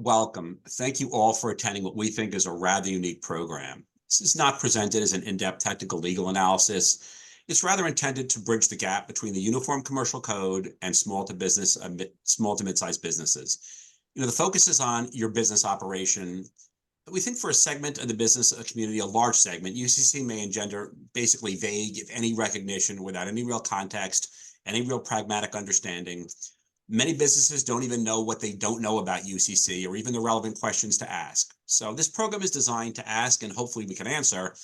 Welcome. Thank you all for attending what we think is a rather unique program. This is not presented as an in-depth technical legal analysis. It's rather intended to bridge the gap between the Uniform Commercial Code and small to mid-sized businesses. The focus is on your business operation. We think for a segment of the business community, a large segment, UCC may engender basically vague, if any, recognition without any real context, any real pragmatic understanding. Many businesses don't even know what they don't know about UCC or even the relevant questions to ask. So this program is designed to ask, and hopefully we can answer,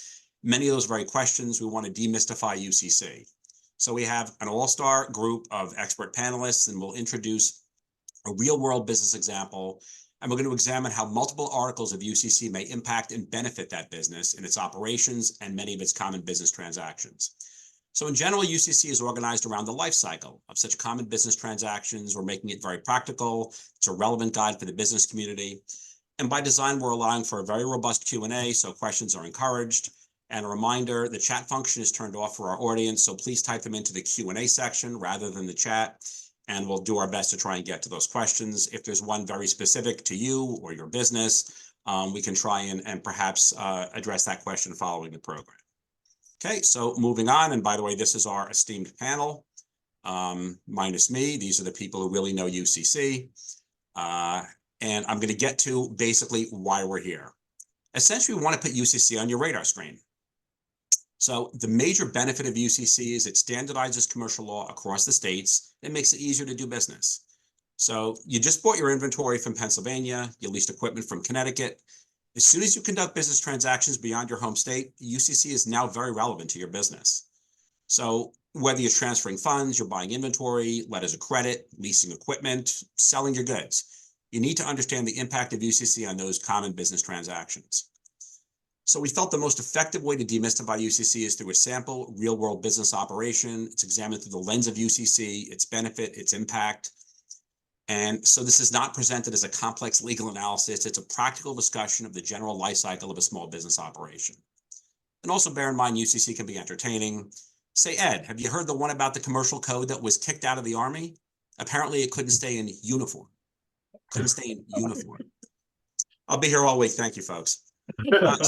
many of those very questions. We want to demystify UCC. So we have an all-star group of expert panelists, and we'll introduce a real-world business example, and we're going to examine how multiple articles of UCC may impact and benefit that business in its operations and many of its common business transactions. So in general, UCC is organized around the life cycle of such common business transactions. We're making it very practical. It's a relevant guide for the business community. And by design, we're allowing for a very robust Q&A, so questions are encouraged. And a reminder, the chat function is turned off for our audience, so please type them into the Q&A section rather than the chat, and we'll do our best to try and get to those questions. If there's one very specific to you or your business, we can try and perhaps address that question following the program. Okay, so moving on, and by the way, this is our esteemed panel, minus me. These are the people who really know UCC, and I'm going to get to basically why we're here. Essentially, we want to put UCC on your radar screen. So the major benefit of UCC is it standardizes commercial law across the states and makes it easier to do business. So you just bought your inventory from Pennsylvania, you leased equipment from Connecticut. As soon as you conduct business transactions beyond your home state, UCC is now very relevant to your business. So whether you're transferring funds, you're buying inventory, letters of credit, leasing equipment, selling your goods, you need to understand the impact of UCC on those common business transactions. So we felt the most effective way to demystify UCC is through a sample real-world business operation. It's examined through the lens of UCC, its benefit, its impact. And so this is not presented as a complex legal analysis. It's a practical discussion of the general life cycle of a small business operation. And also bear in mind, UCC can be entertaining. Say, Ed, have you heard the one about the commercial code that was kicked out of the Army? Apparently it couldn't stay in uniform. Couldn't stay in uniform. I'll be here all week. Thank you, folks. But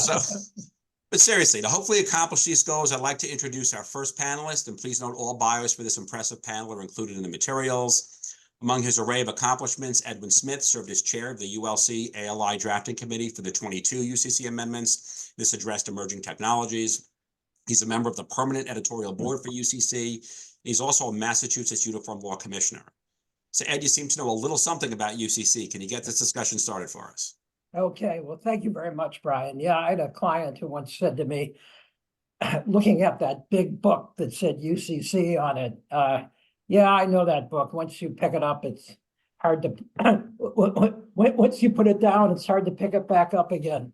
seriously, to hopefully accomplish these goals, I'd like to introduce our first panelist, and please note all bios for this impressive panel are included in the materials. Among his array of accomplishments, Edwin Smith served as chair of the ULC ALI drafting committee for the 22 UCC amendments. This addressed emerging technologies. He's a member of the permanent editorial board for UCC. He's also a Massachusetts Uniform Law Commissioner. So Ed, you seem to know a little something about UCC. Can you get this discussion started for us? Okay, well, thank you very much, Brian. Yeah, I had a client who once said to me, looking at that big book that said UCC on it, yeah, I know that book. Once you pick it up, it's hard to, once you put it down, it's hard to pick it back up again.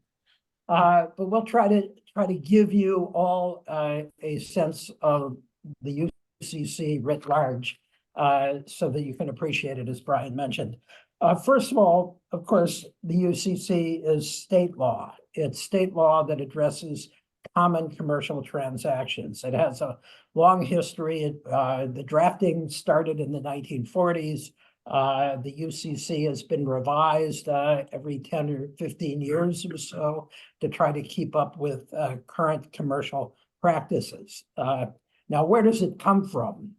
But we'll try to give you all a sense of the UCC writ large so that you can appreciate it, as Brian mentioned. First of all, of course, the UCC is state law. It's state law that addresses common commercial transactions. It has a long history. The drafting started in the 1940s. The UCC has been revised every 10 or 15 years or so to try to keep up with current commercial practices. Now, where does it come from?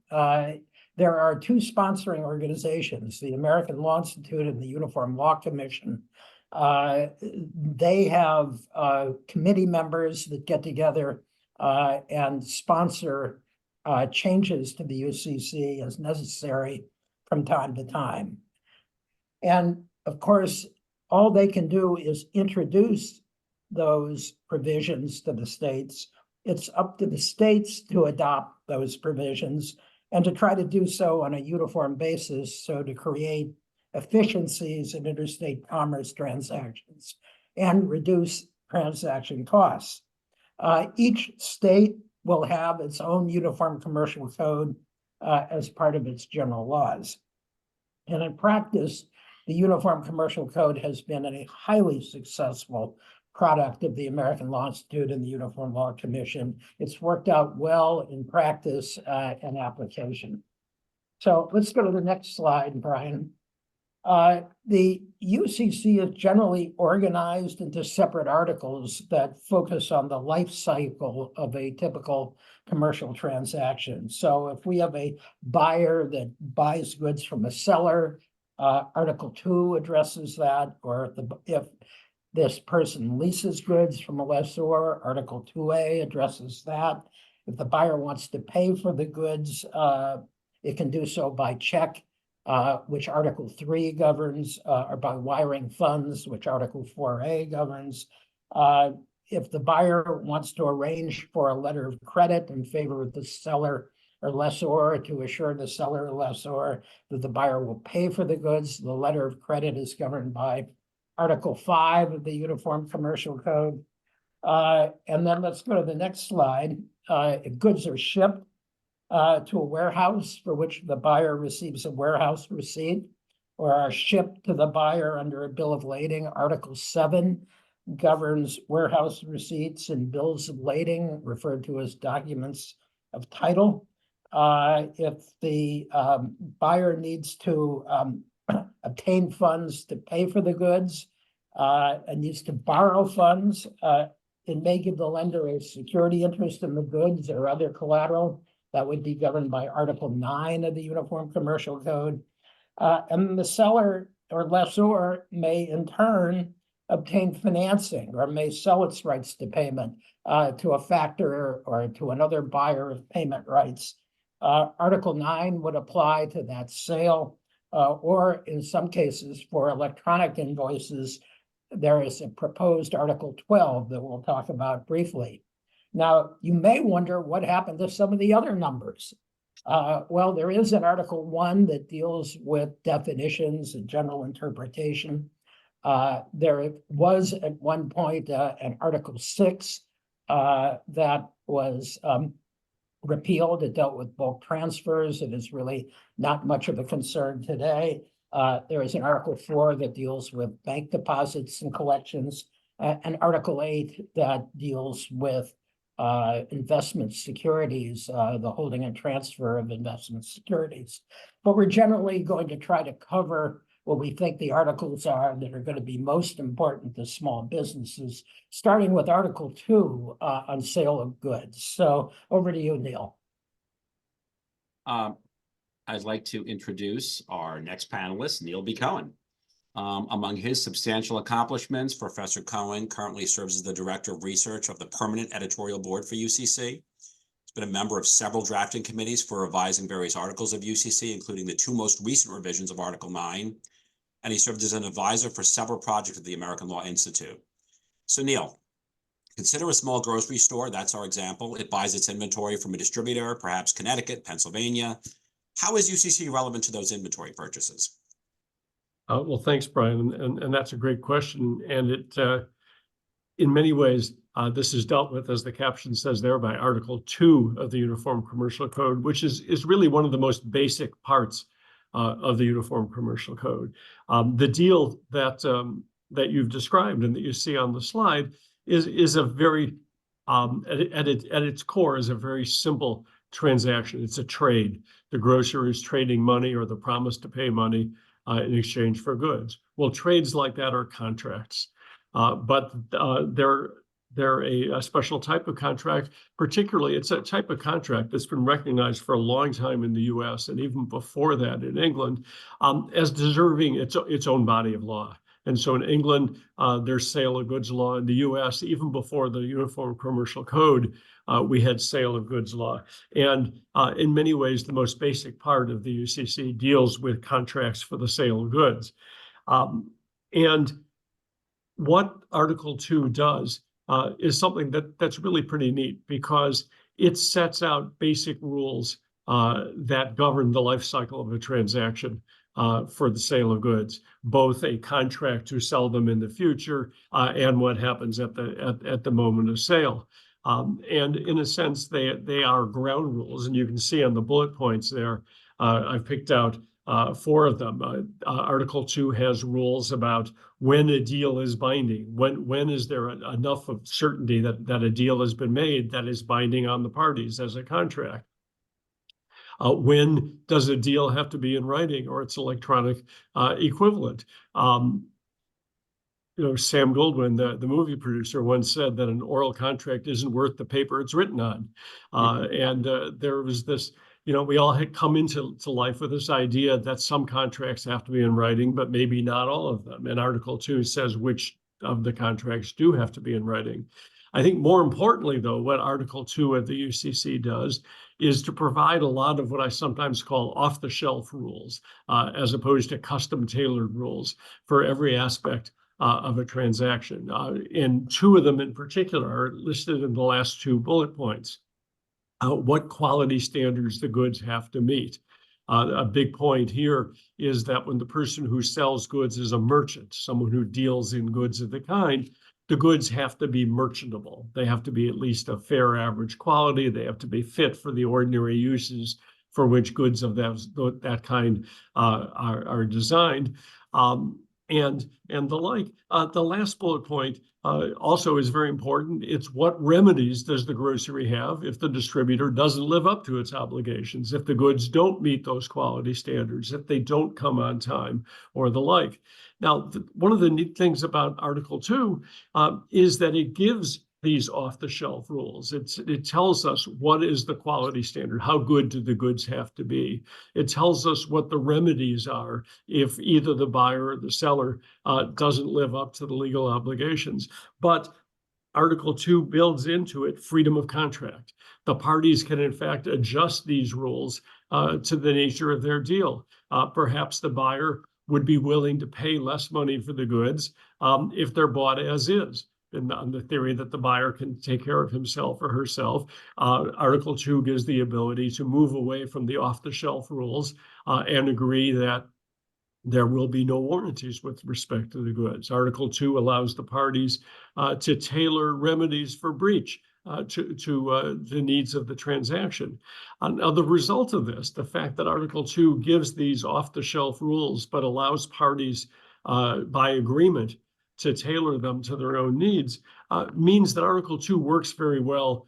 There are two sponsoring organizations, the American Law Institute and the Uniform Law Commission. They have committee members that get together and sponsor changes to the UCC as necessary from time to time. And of course, all they can do is introduce those provisions to the states. It's up to the states to adopt those provisions and to try to do so on a uniform basis, so to create efficiencies in interstate commerce transactions and reduce transaction costs. Each state will have its own uniform commercial code as part of its general laws. And in practice, the Uniform Commercial Code has been a highly successful product of the American Law Institute and the Uniform Law Commission. It's worked out well in practice and application. So let's go to the next slide, Brian. The UCC is generally organized into separate articles that focus on the life cycle of a typical commercial transaction. So if we have a buyer that buys goods from a seller, Article 2 addresses that, or if this person leases goods from a lessor, Article 2A addresses that. If the buyer wants to pay for the goods, it can do so by check, which Article 3 governs, or by wiring funds, which Article 4A governs. If the buyer wants to arrange for a letter of credit in favor of the seller or lessor to assure the seller or lessor that the buyer will pay for the goods, the letter of credit is governed by Article 5 of the Uniform Commercial Code. And then let's go to the next slide. If goods are shipped to a warehouse for which the buyer receives a warehouse receipt, or are shipped to the buyer under a bill of lading, Article 7 governs warehouse receipts and bills of lading, referred to as documents of title. If the buyer needs to obtain funds to pay for the goods and needs to borrow funds, it may give the lender a security interest in the goods or other collateral. That would be governed by Article 9 of the Uniform Commercial Code. And the seller or lessor may in turn obtain financing or may sell its rights to payment to a factor or to another buyer of payment rights. Article 9 would apply to that sale, or in some cases for electronic invoices, there is a proposed Article 12 that we'll talk about briefly. Now, you may wonder what happened to some of the other numbers. Well, there is an Article 1 that deals with definitions and general interpretation. There was at one point an Article 6 that was repealed. It dealt with bulk transfers. It is really not much of a concern today. There is an Article 4 that deals with bank deposits and collections, and Article 8 that deals with investment securities, the holding and transfer of investment securities. But we're generally going to try to cover what we think the articles are that are going to be most important to small businesses, starting with Article 2 on sale of goods. So over to you, Neil. I'd like to introduce our next panelist, Neil B. Cohen. Among his substantial accomplishments, Professor Cohen currently serves as the Director of Research of the Permanent Editorial Board for UCC. He's been a member of several drafting committees for revising various articles of UCC, including the two most recent revisions of Article 9. And he served as an advisor for several projects at the American Law Institute. So Neil, consider a small grocery store. That's our example. It buys its inventory from a distributor, perhaps Connecticut, Pennsylvania. How is UCC relevant to those inventory purchases? Well, thanks, Brian, and that's a great question. And it, in many ways, this is dealt with, as the caption says there, by Article 2 of the Uniform Commercial Code, which is really one of the most basic parts of the Uniform Commercial Code. The deal that you've described and that you see on the slide is a very, at its core, is a very simple transaction. It's a trade. The grocer is trading money or the promise to pay money in exchange for goods. Well, trades like that are contracts, but they're a special type of contract. Particularly, it's a type of contract that's been recognized for a long time in the U.S. and even before that in England as deserving its own body of law. And so in England, there's sale of goods law. In the U.S., even before the Uniform Commercial Code, we had sale of goods law. And in many ways, the most basic part of the UCC deals with contracts for the sale of goods. And what Article 2 does is something that's really pretty neat, because it sets out basic rules that govern the life cycle of a transaction for the sale of goods, both a contract to sell them in the future and what happens at the moment of sale. And in a sense, they are ground rules, and you can see on the bullet points there, I've picked out 4 of them. Article 2 has rules about when a deal is binding, when is there enough of certainty that a deal has been made that is binding on the parties as a contract. When does a deal have to be in writing or its electronic equivalent? Sam Goldwyn, the movie producer, once said that an oral contract isn't worth the paper it's written on. There was this, we all had come into life with this idea that some contracts have to be in writing, but maybe not all of them. And Article 2 says which of the contracts do have to be in writing. I think more importantly, though, what Article 2 of the UCC does is to provide a lot of what I sometimes call off-the-shelf rules, as opposed to custom-tailored rules for every aspect of a transaction. And two of them in particular are listed in the last two bullet points. What quality standards the goods have to meet. A big point here is that when the person who sells goods is a merchant, someone who deals in goods of the kind, the goods have to be merchantable. They have to be at least a fair average quality. They have to be fit for the ordinary uses for which goods of that kind are designed. And the like. The last bullet point also is very important. It's what remedies does the grocery have if the distributor doesn't live up to its obligations, if the goods don't meet those quality standards, if they don't come on time, or the like. Now, one of the neat things about Article 2 is that it gives these off-the-shelf rules. It tells us what is the quality standard, how good do the goods have to be. It tells us what the remedies are if either the buyer or the seller doesn't live up to the legal obligations. But Article 2 builds into it freedom of contract. The parties can, in fact, adjust these rules to the nature of their deal. Perhaps the buyer would be willing to pay less money for the goods if they're bought as is. And on the theory that the buyer can take care of himself or herself, Article 2 gives the ability to move away from the off-the-shelf rules and agree that there will be no warranties with respect to the goods. Article 2 allows the parties to tailor remedies for breach to the needs of the transaction. Now, the result of this, the fact that Article 2 gives these off-the-shelf rules but allows parties by agreement to tailor them to their own needs, means that Article 2 works very well,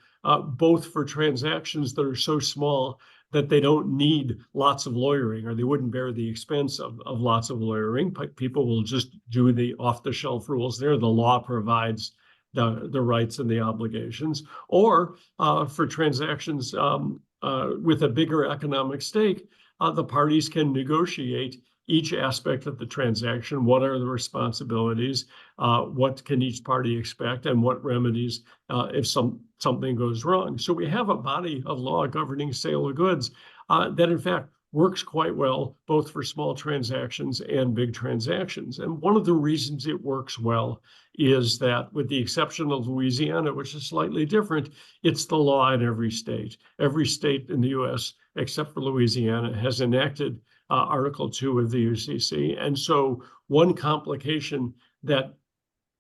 both for transactions that are so small that they don't need lots of lawyering, or they wouldn't bear the expense of lots of lawyering. People will just do the off-the-shelf rules there. The law provides the rights and the obligations, or for transactions with a bigger economic stake, the parties can negotiate each aspect of the transaction. What are the responsibilities? What can each party expect, and what remedies if something goes wrong? So we have a body of law governing sale of goods that, in fact, works quite well, both for small transactions and big transactions. And one of the reasons it works well is that, with the exception of Louisiana, which is slightly different, it's the law in every state. Every state in the U.S., except for Louisiana, has enacted Article 2 of the UCC. And so one complication that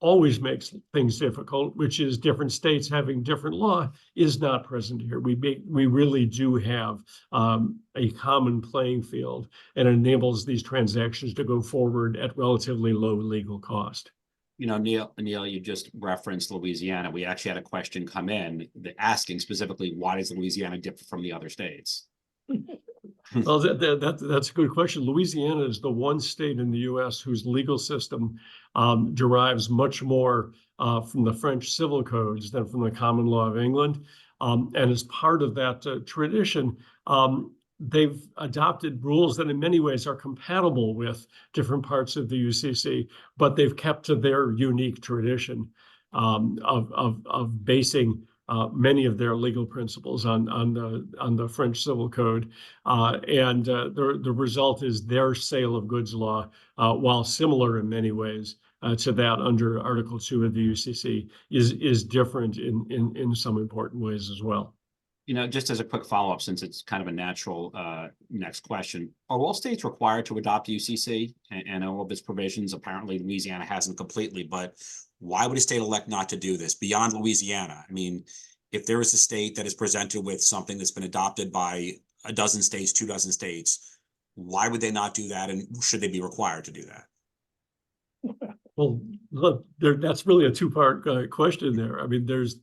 always makes things difficult, which is different states having different law, is not present here. We really do have a common playing field, and enables these transactions to go forward at relatively low legal cost. Neil, you just referenced Louisiana. We actually had a question come in asking specifically, why does Louisiana differ from the other states? Well, that's a good question. Louisiana is the one state in the U.S. whose legal system derives much more from the French civil codes than from the common law of England. And as part of that tradition, they've adopted rules that in many ways are compatible with different parts of the UCC, but they've kept to their unique tradition of basing many of their legal principles on the French Civil Code, and the result is their sale of goods law, while similar in many ways to that under Article 2 of the UCC, is different in some important ways as well. Just as a quick follow-up, since it's kind of a natural next question, are all states required to adopt UCC and all of its provisions? Apparently, Louisiana hasn't completely, but why would a state elect not to do this beyond Louisiana? I mean, if there is a state that is presented with something that's been adopted by a dozen states, 24 states, why would they not do that? And should they be required to do that? Well, look, that's really a two-part question there. I mean, there's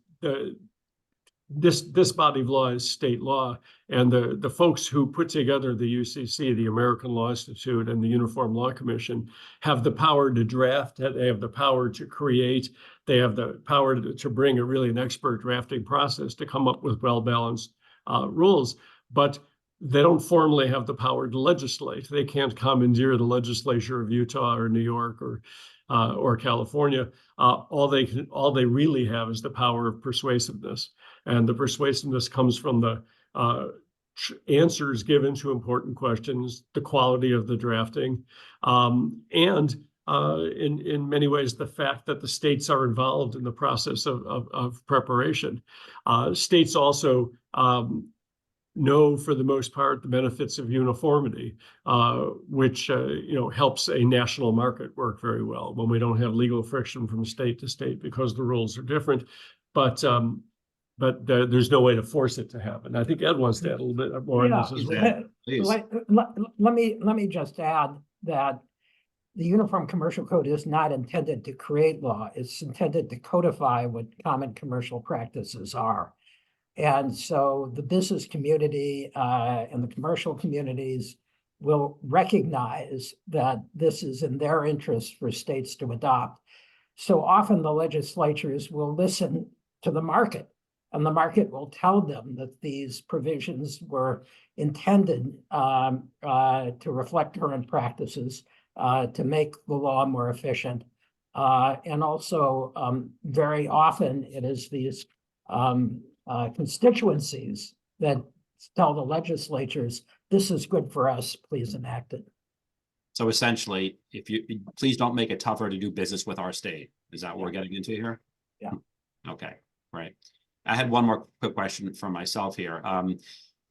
this body of law is state law, and the folks who put together the UCC, the American Law Institute, and the Uniform Law Commission have the power to draft. They have the power to create. They have the power to bring an expert drafting process to come up with well-balanced rules, but they don't formally have the power to legislate. They can't commandeer the legislature of Utah or New York or California. All they really have is the power of persuasiveness, and the persuasiveness comes from the answers given to important questions, the quality of the drafting, and in many ways, the fact that the states are involved in the process of preparation. States also know, for the most part, the benefits of uniformity, which helps a national market work very well when we don't have legal friction from state to state because the rules are different. But there's no way to force it to happen. I think Ed wants to add a little bit more on this as well. Let me just add that the Uniform Commercial Code is not intended to create law. It's intended to codify what common commercial practices are. And so the business community and the commercial communities will recognize that this is in their interest for states to adopt. So often the legislatures will listen to the market, and the market will tell them that these provisions were intended to reflect current practices, to make the law more efficient. And also very often it is these constituencies that tell the legislatures, this is good for us, please enact it. So essentially, please don't make it tougher to do business with our state. Is that what we're getting into here? Yeah. Okay, right. I had one more quick question for myself here.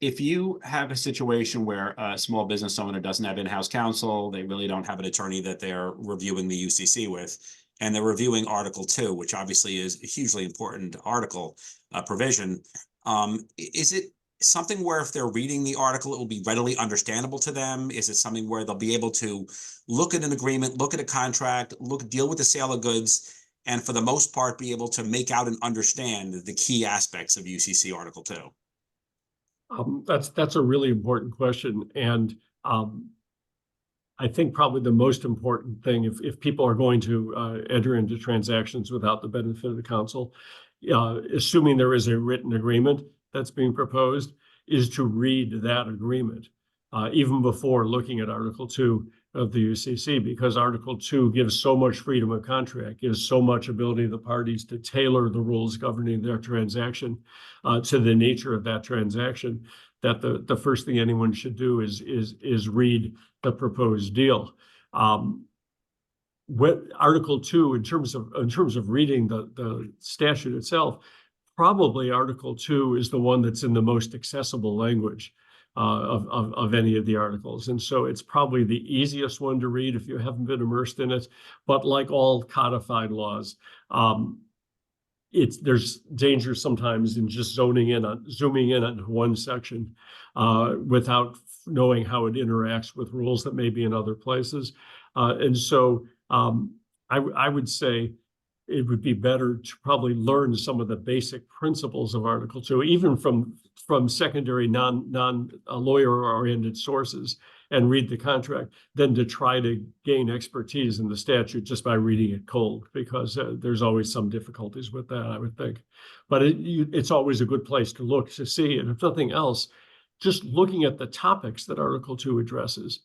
If you have a situation where a small business owner doesn't have in-house counsel, they really don't have an attorney that they're reviewing the UCC with, and they're reviewing Article 2, which obviously is a hugely important article provision, is it something where if they're reading the article, it will be readily understandable to them? Is it something where they'll be able to look at an agreement, look at a contract, deal with the sale of goods, and for the most part, be able to make out and understand the key aspects of UCC Article 2? That's a really important question. And I think probably the most important thing, if people are going to enter into transactions without the benefit of the counsel, assuming there is a written agreement that's being proposed, is to read that agreement, even before looking at Article 2 of the UCC, because Article 2 gives so much freedom of contract, gives so much ability to the parties to tailor the rules governing their transaction to the nature of that transaction, that the first thing anyone should do is read the proposed deal. What Article 2, in terms of reading the statute itself, probably Article 2 is the one that's in the most accessible language of any of the articles. And so it's probably the easiest one to read if you haven't been immersed in it. But like all codified laws, there's danger sometimes in just zooming in on one section without knowing how it interacts with rules that may be in other places. And so I would say it would be better to probably learn some of the basic principles of Article 2, even from secondary non-lawyer-oriented sources, and read the contract, than to try to gain expertise in the statute just by reading it cold, because there's always some difficulties with that, I would think. But it's always a good place to look to see, and if nothing else, just looking at the topics that Article 2 addresses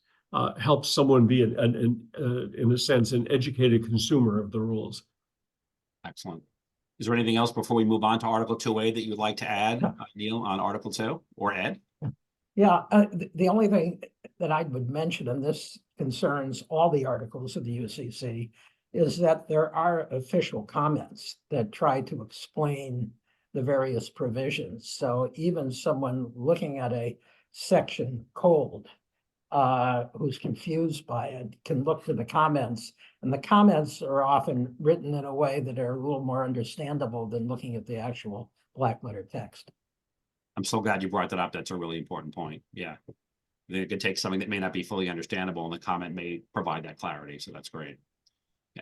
helps someone be, in a sense, an educated consumer of the rules. Excellent. Is there anything else before we move on to Article 2A that you would like to add, Neil, on Article 2, or Ed? Yeah, the only thing that I would mention, and this concerns all the articles of the UCC, is that there are official comments that try to explain the various provisions. So even someone looking at a section cold, who's confused by it, can look to the comments, and the comments are often written in a way that are a little more understandable than looking at the actual black letter text. I'm so glad you brought that up. That's a really important point. Yeah. You could take something that may not be fully understandable, and the comment may provide that clarity. So that's great.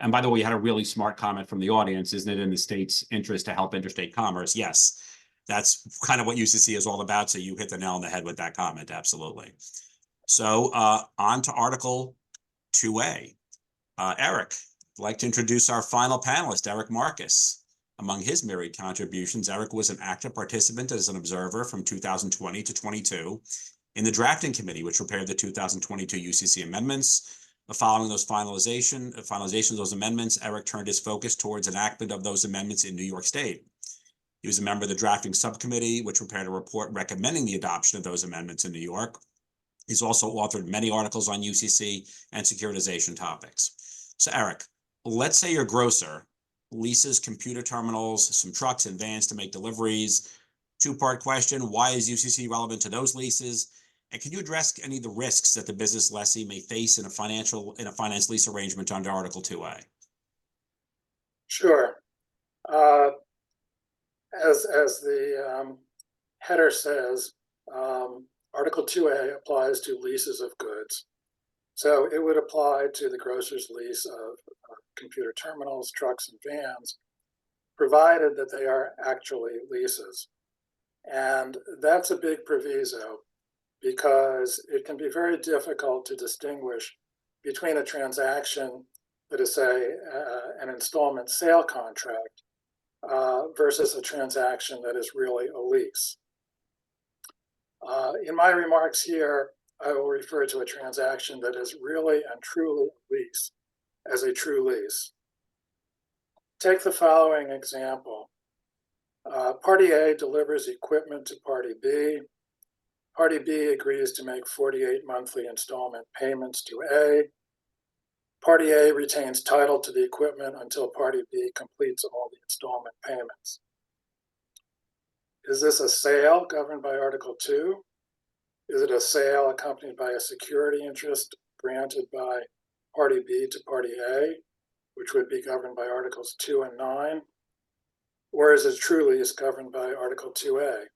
And by the way, you had a really smart comment from the audience. Isn't it in the state's interest to help interstate commerce? Yes. That's kind of what UCC is all about. So you hit the nail on the head with that comment. Absolutely. So on to Article 2A. Eric, I'd like to introduce our final panelist, Eric Marcus. Among his myriad contributions, Eric was an active participant as an observer from 2020 to 22 in the drafting committee, which prepared the 2022 UCC amendments. Following those finalization of those amendments, Eric turned his focus towards enactment of those amendments in New York State. He was a member of the drafting subcommittee, which prepared a report recommending the adoption of those amendments in New York. He's also authored many articles on UCC and securitization topics. So Eric, let's say your grocer leases computer terminals, some trucks and vans to make deliveries. Two-part question, why is UCC relevant to those leases? And can you address any of the risks that the business lessee may face in a finance lease arrangement under Article 2A? Sure. As the header says, Article 2A applies to leases of goods. So it would apply to the grocer's lease of computer terminals, trucks, and vans, provided that they are actually leases. And that's a big proviso because it can be very difficult to distinguish between a transaction that is, say, an installment sale contract versus a transaction that is really a lease. In my remarks here, I will refer to a transaction that is really and truly a lease as a true lease. Take the following example. Party A delivers equipment to Party B. Party B agrees to make 48 monthly installment payments to A. Party A retains title to the equipment until Party B completes all the installment payments. Is this a sale governed by Article 2? Is it a sale accompanied by a security interest granted by Party B to Party A, which would be governed by Articles 2 and 9? Or is it true lease governed by Article 2A?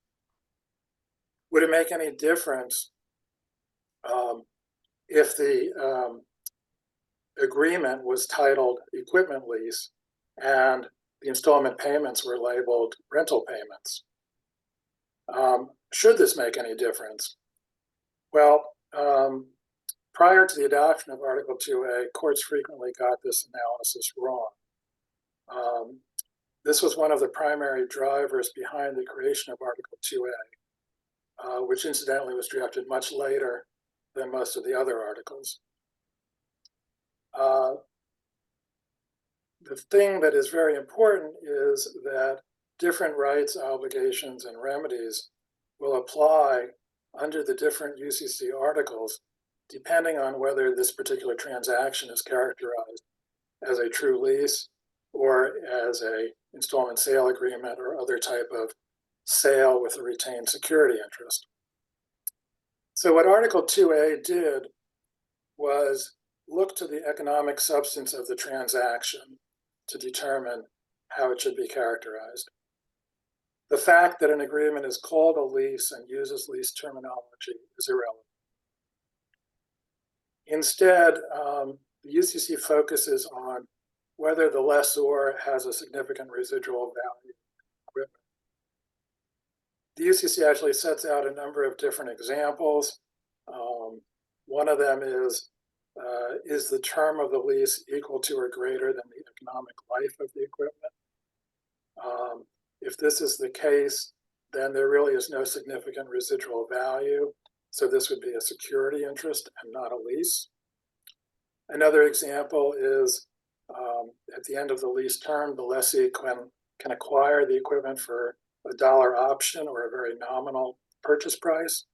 Would it make any difference if the agreement was titled equipment lease and the installment payments were labeled rental payments? Should this make any difference? Well, prior to the adoption of Article 2A, courts frequently got this analysis wrong. This was one of the primary drivers behind the creation of Article 2A, which incidentally was drafted much later than most of the other articles. The thing that is very important is that different rights, obligations, and remedies will apply under the different UCC articles, depending on whether this particular transaction is characterized as a true lease or as an installment sale agreement or other type of sale with a retained security interest. So what Article 2A did was look to the economic substance of the transaction to determine how it should be characterized. The fact that an agreement is called a lease and uses lease terminology is irrelevant. Instead, the UCC focuses on whether the lessor has a significant residual value in equipment. The UCC actually sets out a number of different examples. One of them is the term of the lease equal to or greater than the economic life of the equipment? If this is the case, then there really is no significant residual value. So this would be a security interest and not a lease. Another example is at the end of the lease term, the lessee can acquire the equipment for a dollar option or a very nominal purchase price.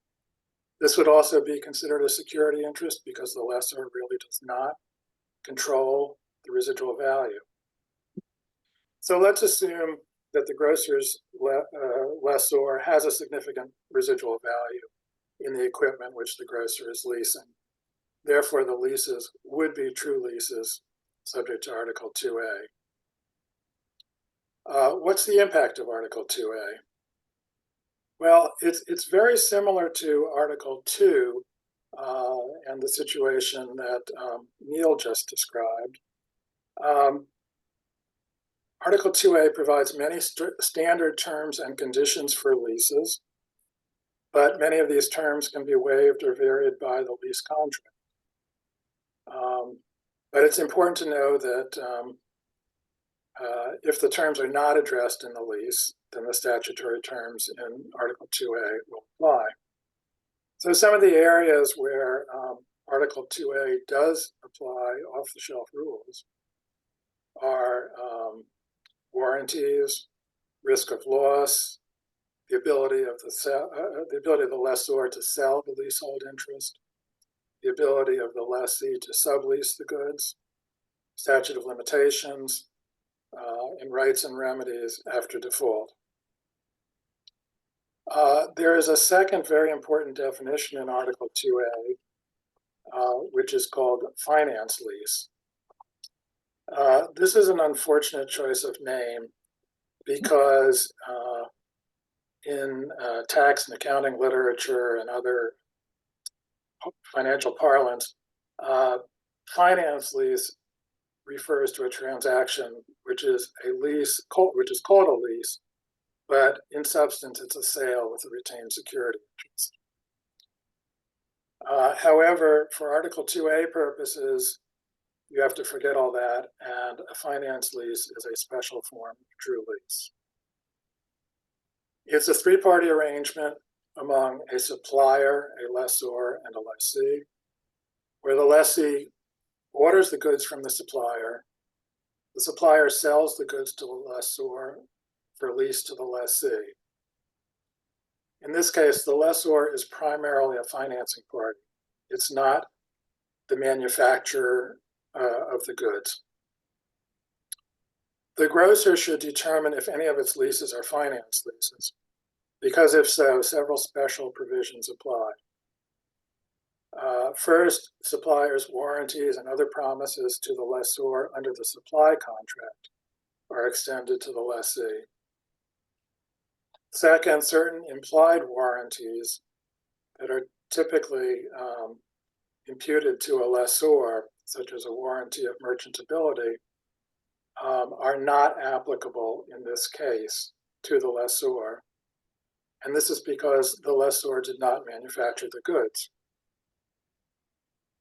This would also be considered a security interest because the lessor really does not control the residual value. So let's assume that the grocer's lessor has a significant residual value in the equipment which the grocer is leasing. Therefore, the leases would be true leases subject to Article 2A. What's the impact of Article 2A? Well, it's very similar to Article 2 and the situation that Neil just described. Article 2A provides many standard terms and conditions for leases, but many of these terms can be waived or varied by the lease contract. But it's important to know that if the terms are not addressed in the lease, then the statutory terms in Article 2A will apply. So some of the areas where Article 2A does apply off-the-shelf rules are warranties, risk of loss, the ability of the lessor to sell the leasehold interest, the ability of the lessee to sublease the goods, statute of limitations, and rights and remedies after default. There is a second very important definition in Article 2A, which is called finance lease. This is an unfortunate choice of name because in tax and accounting literature and other financial parlance, finance lease refers to a transaction which is a lease, which is called a lease, but in substance, it's a sale with a retained security interest. However, for Article 2A purposes, you have to forget all that, and a finance lease is a special form of true lease. It's a three-party arrangement among a supplier, a lessor, and a lessee, where the lessee orders the goods from the supplier sells the goods to the lessor for lease to the lessee. In this case, the lessor is primarily a financing party. It's not the manufacturer of the goods. The grocer should determine if any of its leases are finance leases, because if so, several special provisions apply. First, suppliers' warranties and other promises to the lessor under the supply contract are extended to the lessee. Second, certain implied warranties that are typically imputed to a lessor, such as a warranty of merchantability, are not applicable in this case to the lessor. And this is because the lessor did not manufacture the goods.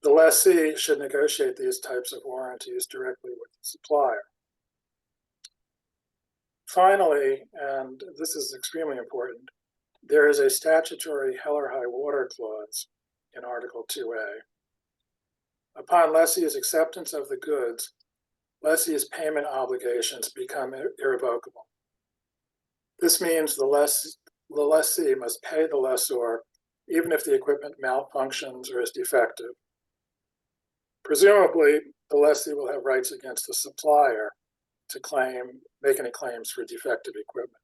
The lessee should negotiate these types of warranties directly with the supplier. Finally, and this is extremely important, there is a statutory hell or high water clause in Article 2A. Upon lessee's acceptance of the goods, lessee's payment obligations become irrevocable. This means the lessee must pay the lessor even if the equipment malfunctions or is defective. Presumably, the lessee will have rights against the supplier to make any claims for defective equipment.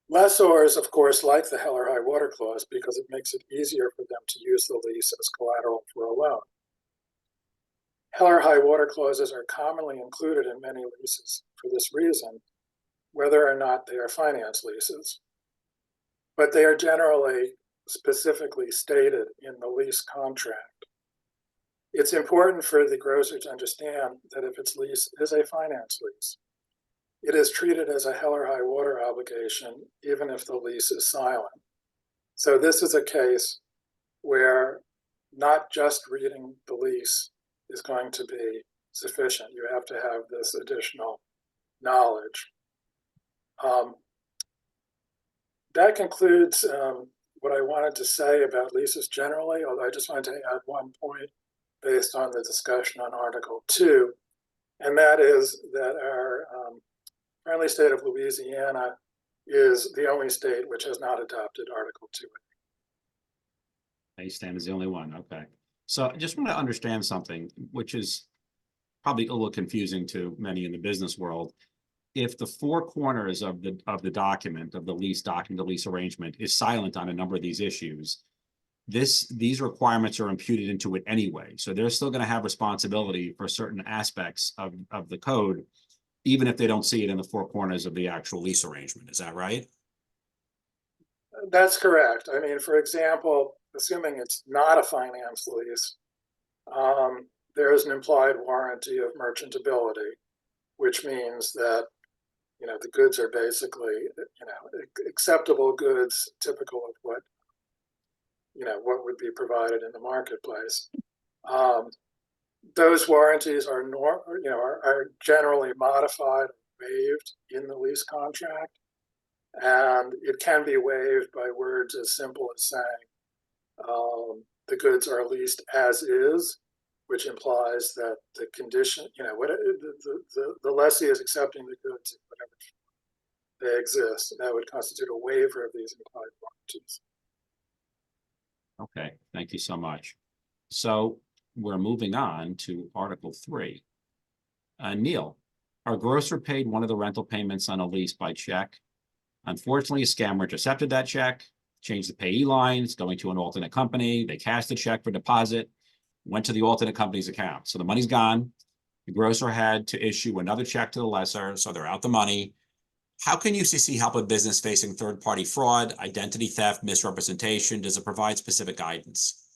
Lessors, of course, like the hell or high water clause because it makes it easier for them to use the lease as collateral for a loan. Hell or high water clauses are commonly included in many leases for this reason, whether or not they are finance leases. But they are generally specifically stated in the lease contract. It's important for the grocer to understand that if its lease is a finance lease, it is treated as a hell or high water obligation, even if the lease is silent. So this is a case where not just reading the lease is going to be sufficient. You have to have this additional knowledge. That concludes what I wanted to say about leases generally, although I just wanted to add one point based on the discussion on Article 2, and that is that our friendly state of Louisiana is the only state which has not adopted Article 2. Stan is the only one. Okay. So I just want to understand something, which is probably a little confusing to many in the business world. If the four corners of the document, of the lease document, the lease arrangement is silent on a number of these issues, these requirements are imputed into it anyway. So they're still going to have responsibility for certain aspects of the code, even if they don't see it in the four corners of the actual lease arrangement. Is that right? That's correct. I mean, for example, assuming it's not a finance lease, there is an implied warranty of merchantability, which means that, the goods are basically, acceptable goods, typical of what, what would be provided in the marketplace. Those warranties are generally modified, waived in the lease contract, and it can be waived by words as simple as saying the goods are leased as is, which implies that the condition, the lessee is accepting the goods in whatever they exist. That would constitute a waiver of these implied warranties. Okay, thank you so much. So we're moving on to Article 3. Neil, our grocer paid one of the rental payments on a lease by check. Unfortunately, a scammer intercepted that check, changed the payee line, it's going to an alternate company. They cashed the check for deposit, went to the alternate company's account. So the money's gone. The grocer had to issue another check to the lessor, so they're out the money. How can UCC help a business facing third-party fraud, identity theft, misrepresentation? Does it provide specific guidance?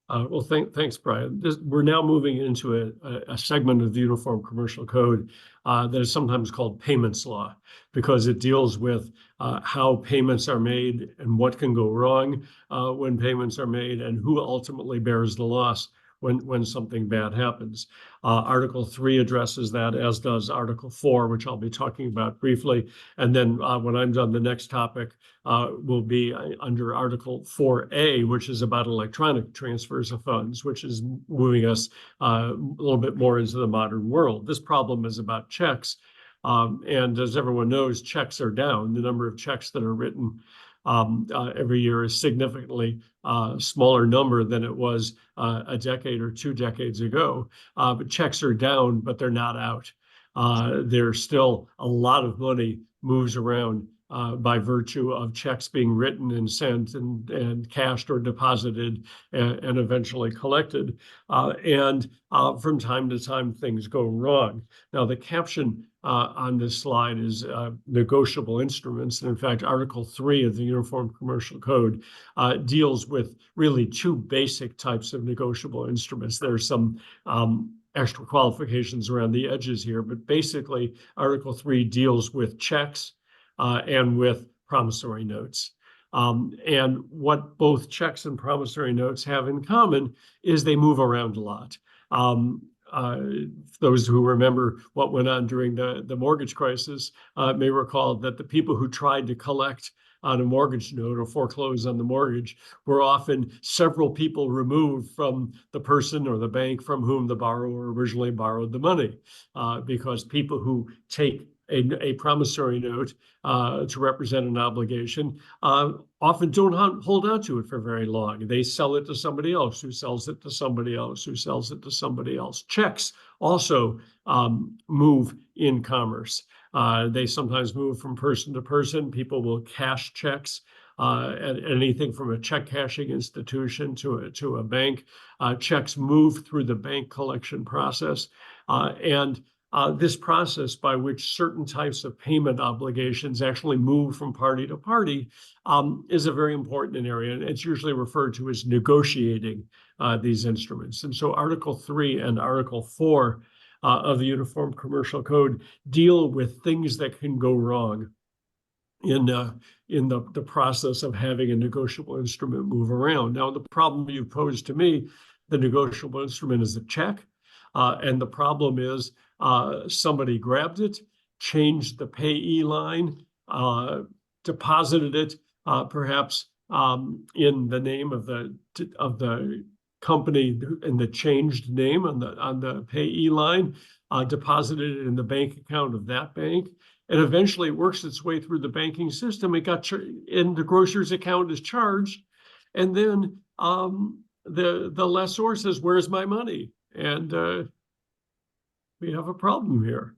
Well, thanks, Brian. We're now moving into a segment of the Uniform Commercial Code that is sometimes called payments law, because it deals with how payments are made and what can go wrong when payments are made, and who ultimately bears the loss when something bad happens. Article 3 addresses that, as does Article 4, which I'll be talking about briefly. And then when I'm done, the next topic will be under Article 4A, which is about electronic transfers of funds, which is moving us a little bit more into the modern world. This problem is about checks. And as everyone knows, checks are down. The number of checks that are written every year is significantly smaller number than it was a decade or 2 decades ago. But checks are down, but they're not out. There's still a lot of money moves around by virtue of checks being written and sent and cashed or deposited and eventually collected. And from time to time, things go wrong. Now, the caption on this slide is negotiable instruments. And in fact, Article 3 of the Uniform Commercial Code deals with really 2 basic types of negotiable instruments. There's some extra qualifications around the edges here, but basically Article 3 deals with checks and with promissory notes. And what both checks and promissory notes have in common is they move around a lot. Those who remember what went on during the mortgage crisis may recall that the people who tried to collect on a mortgage note or foreclose on the mortgage were often several people removed from the person or the bank from whom the borrower originally borrowed the money, because people who take a promissory note to represent an obligation often don't hold on to it for very long. They sell it to somebody else, who sells it to somebody else, who sells it to somebody else. Checks also move in commerce. They sometimes move from person to person. People will cash checks at anything from a check cashing institution to a bank. Checks move through the bank collection process. And this process by which certain types of payment obligations actually move from party to party is a very important area. And it's usually referred to as negotiating these instruments. And so Article 3 and Article 4 of the Uniform Commercial Code deal with things that can go wrong in the process of having a negotiable instrument move around. Now, the problem you posed to me, the negotiable instrument is a check. And the problem is somebody grabbed it, changed the payee line, deposited it perhaps in the name of the company in the changed name on the payee line, deposited it in the bank account of that bank, and eventually it works its way through the banking system. It got in the grocer's account is charged, and then the lessor says, "Where's my money?" And we have a problem here.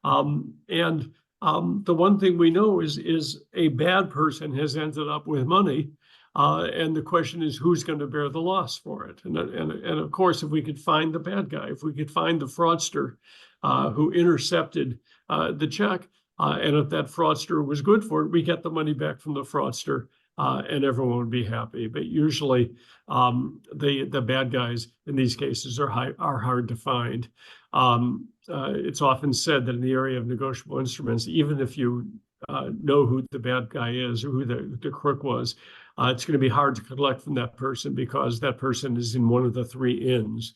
The one thing we know is a bad person has ended up with money. And the question is, who's going to bear the loss for it? And of course, if we could find the bad guy, if we could find the fraudster who intercepted the check, and if that fraudster was good for it, we get the money back from the fraudster, and everyone would be happy. But usually the bad guys in these cases are hard to find. It's often said that in the area of negotiable instruments, even if you know who the bad guy is or who the crook was, it's going to be hard to collect from that person because that person is in one of the three ins.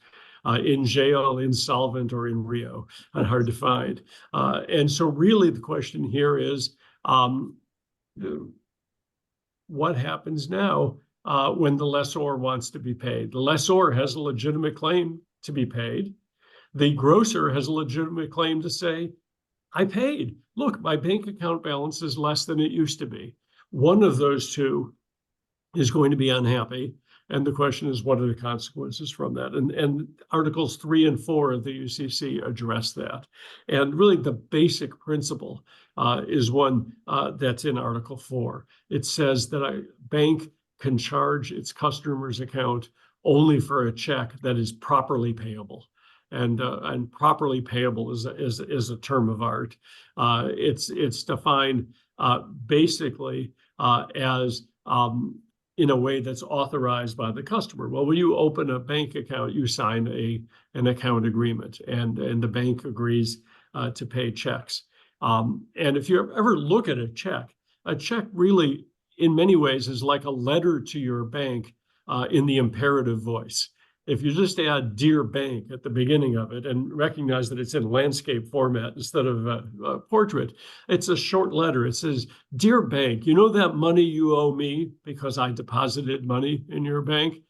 In jail, insolvent, or in Rio, and hard to find. And so really the question here is, what happens now when the lessor wants to be paid? The lessor has a legitimate claim to be paid. The grocer has a legitimate claim to say, I paid. Look, my bank account balance is less than it used to be. One of those two is going to be unhappy. And the question is, what are the consequences from that? And Articles 3 and 4 of the UCC address that. And really the basic principle is one that's in Article 4. It says that a bank can charge its customer's account only for a check that is properly payable. And properly payable is a term of art. It's defined basically as in a way that's authorized by the customer. Well, when you open a bank account, you sign an account agreement, and the bank agrees to pay checks. And if you ever look at a check really, in many ways, is like a letter to your bank in the imperative voice. If you just add "Dear Bank" at the beginning of it and recognize that it's in landscape format instead of a portrait, it's a short letter. It says, "Dear Bank, you know that money you owe me because I deposited money in your bank?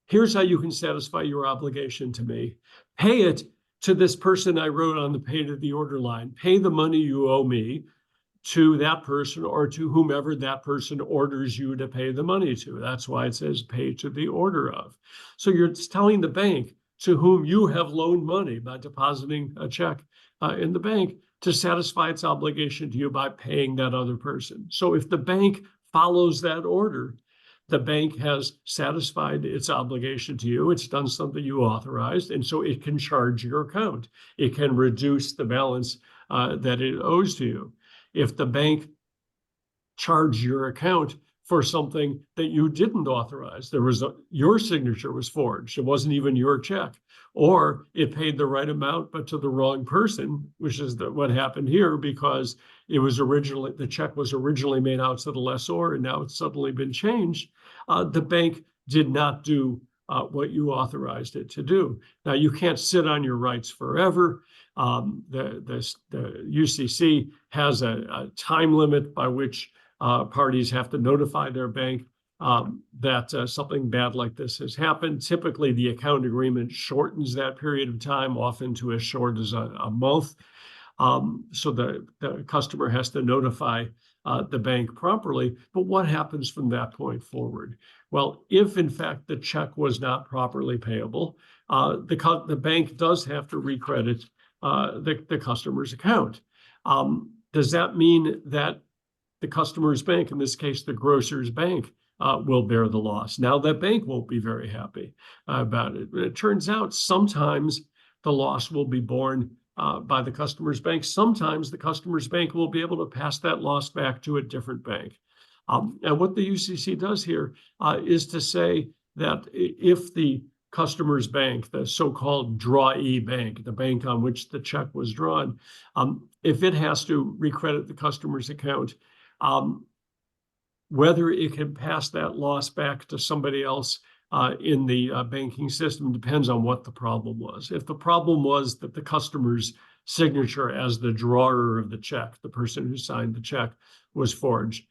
Here's how you can satisfy your obligation to me. Pay it to this person I wrote on the pay to the order line. Pay the money you owe me to that person or to whomever that person orders you to pay the money to." That's why it says pay to the order of. So you're telling the bank to whom you have loaned money by depositing a check in the bank to satisfy its obligation to you by paying that other person. So if the bank follows that order, the bank has satisfied its obligation to you. It's done something you authorized, and so it can charge your account. It can reduce the balance that it owes to you. If the bank charged your account for something that you didn't authorize, your signature was forged, it wasn't even your check, or it paid the right amount but to the wrong person, which is what happened here, because the check was originally made out to the lessor and now it's suddenly been changed. The bank did not do what you authorized it to do. Now, you can't sit on your rights forever. The UCC has a time limit by which parties have to notify their bank that something bad like this has happened. Typically, the account agreement shortens that period of time, often to as short as a month. So the customer has to notify the bank properly. But what happens from that point forward? Well, if in fact the check was not properly payable, the bank does have to recredit the customer's account. Does that mean that the customer's bank, in this case, the grocer's bank, will bear the loss? Now that bank won't be very happy about it. It turns out sometimes the loss will be borne by the customer's bank. Sometimes the customer's bank will be able to pass that loss back to a different bank. And what the UCC does here is to say that if the customer's bank, the so-called drawee bank, the bank on which the check was drawn, if it has to recredit the customer's account, whether it can pass that loss back to somebody else in the banking system depends on what the problem was. If the problem was that the customer's signature as the drawer of the check, the person who signed the check, was forged,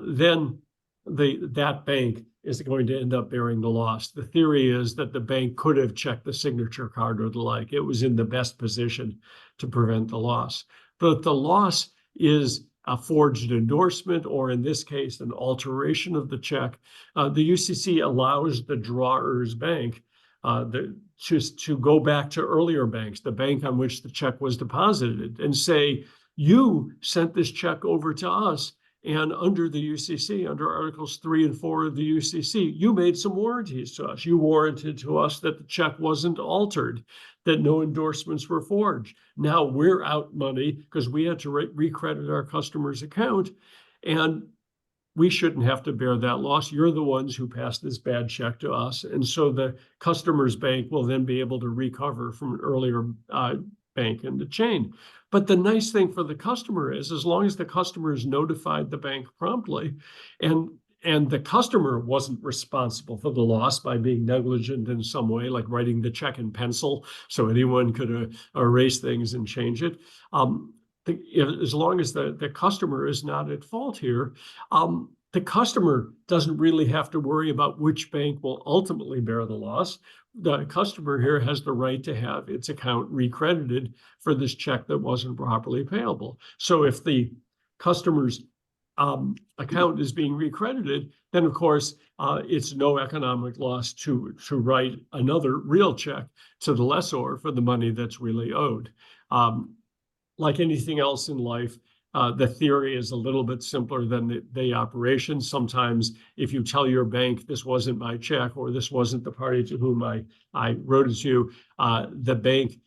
then that bank is going to end up bearing the loss. The theory is that the bank could have checked the signature card or the like. It was in the best position to prevent the loss. But if the loss is a forged endorsement, or in this case, an alteration of the check, the UCC allows the drawer's bank to go back to earlier banks, the bank on which the check was deposited, and say, you sent this check over to us, and under the UCC, under Articles 3 and 4 of the UCC, you made some warranties to us. You warranted to us that the check wasn't altered, that no endorsements were forged. Now we're out money because we had to recredit our customer's account. And we shouldn't have to bear that loss. You're the ones who passed this bad check to us. And so the customer's bank will then be able to recover from an earlier bank in the chain. But the nice thing for the customer is, as long as the customer is notified the bank promptly, and the customer wasn't responsible for the loss by being negligent in some way, like writing the check in pencil so anyone could erase things and change it. As long as the customer is not at fault here, the customer doesn't really have to worry about which bank will ultimately bear the loss. The customer here has the right to have its account recredited for this check that wasn't properly payable. So if the customer's account is being recredited, then of course it's no economic loss to write another real check to the lessor for the money that's really owed. Like anything else in life, the theory is a little bit simpler than the operation. Sometimes if you tell your bank, this wasn't my check, or this wasn't the party to whom I wrote it to, the bank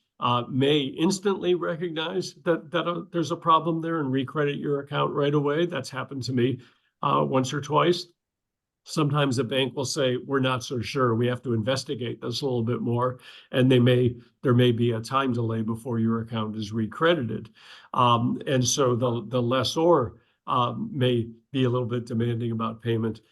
may instantly recognize that there's a problem there and recredit your account right away. That's happened to me once or twice. Sometimes the bank will say, we're not so sure, we have to investigate this a little bit more. And there may be a time delay before your account is recredited. And so the lessor may be a little bit demanding about payment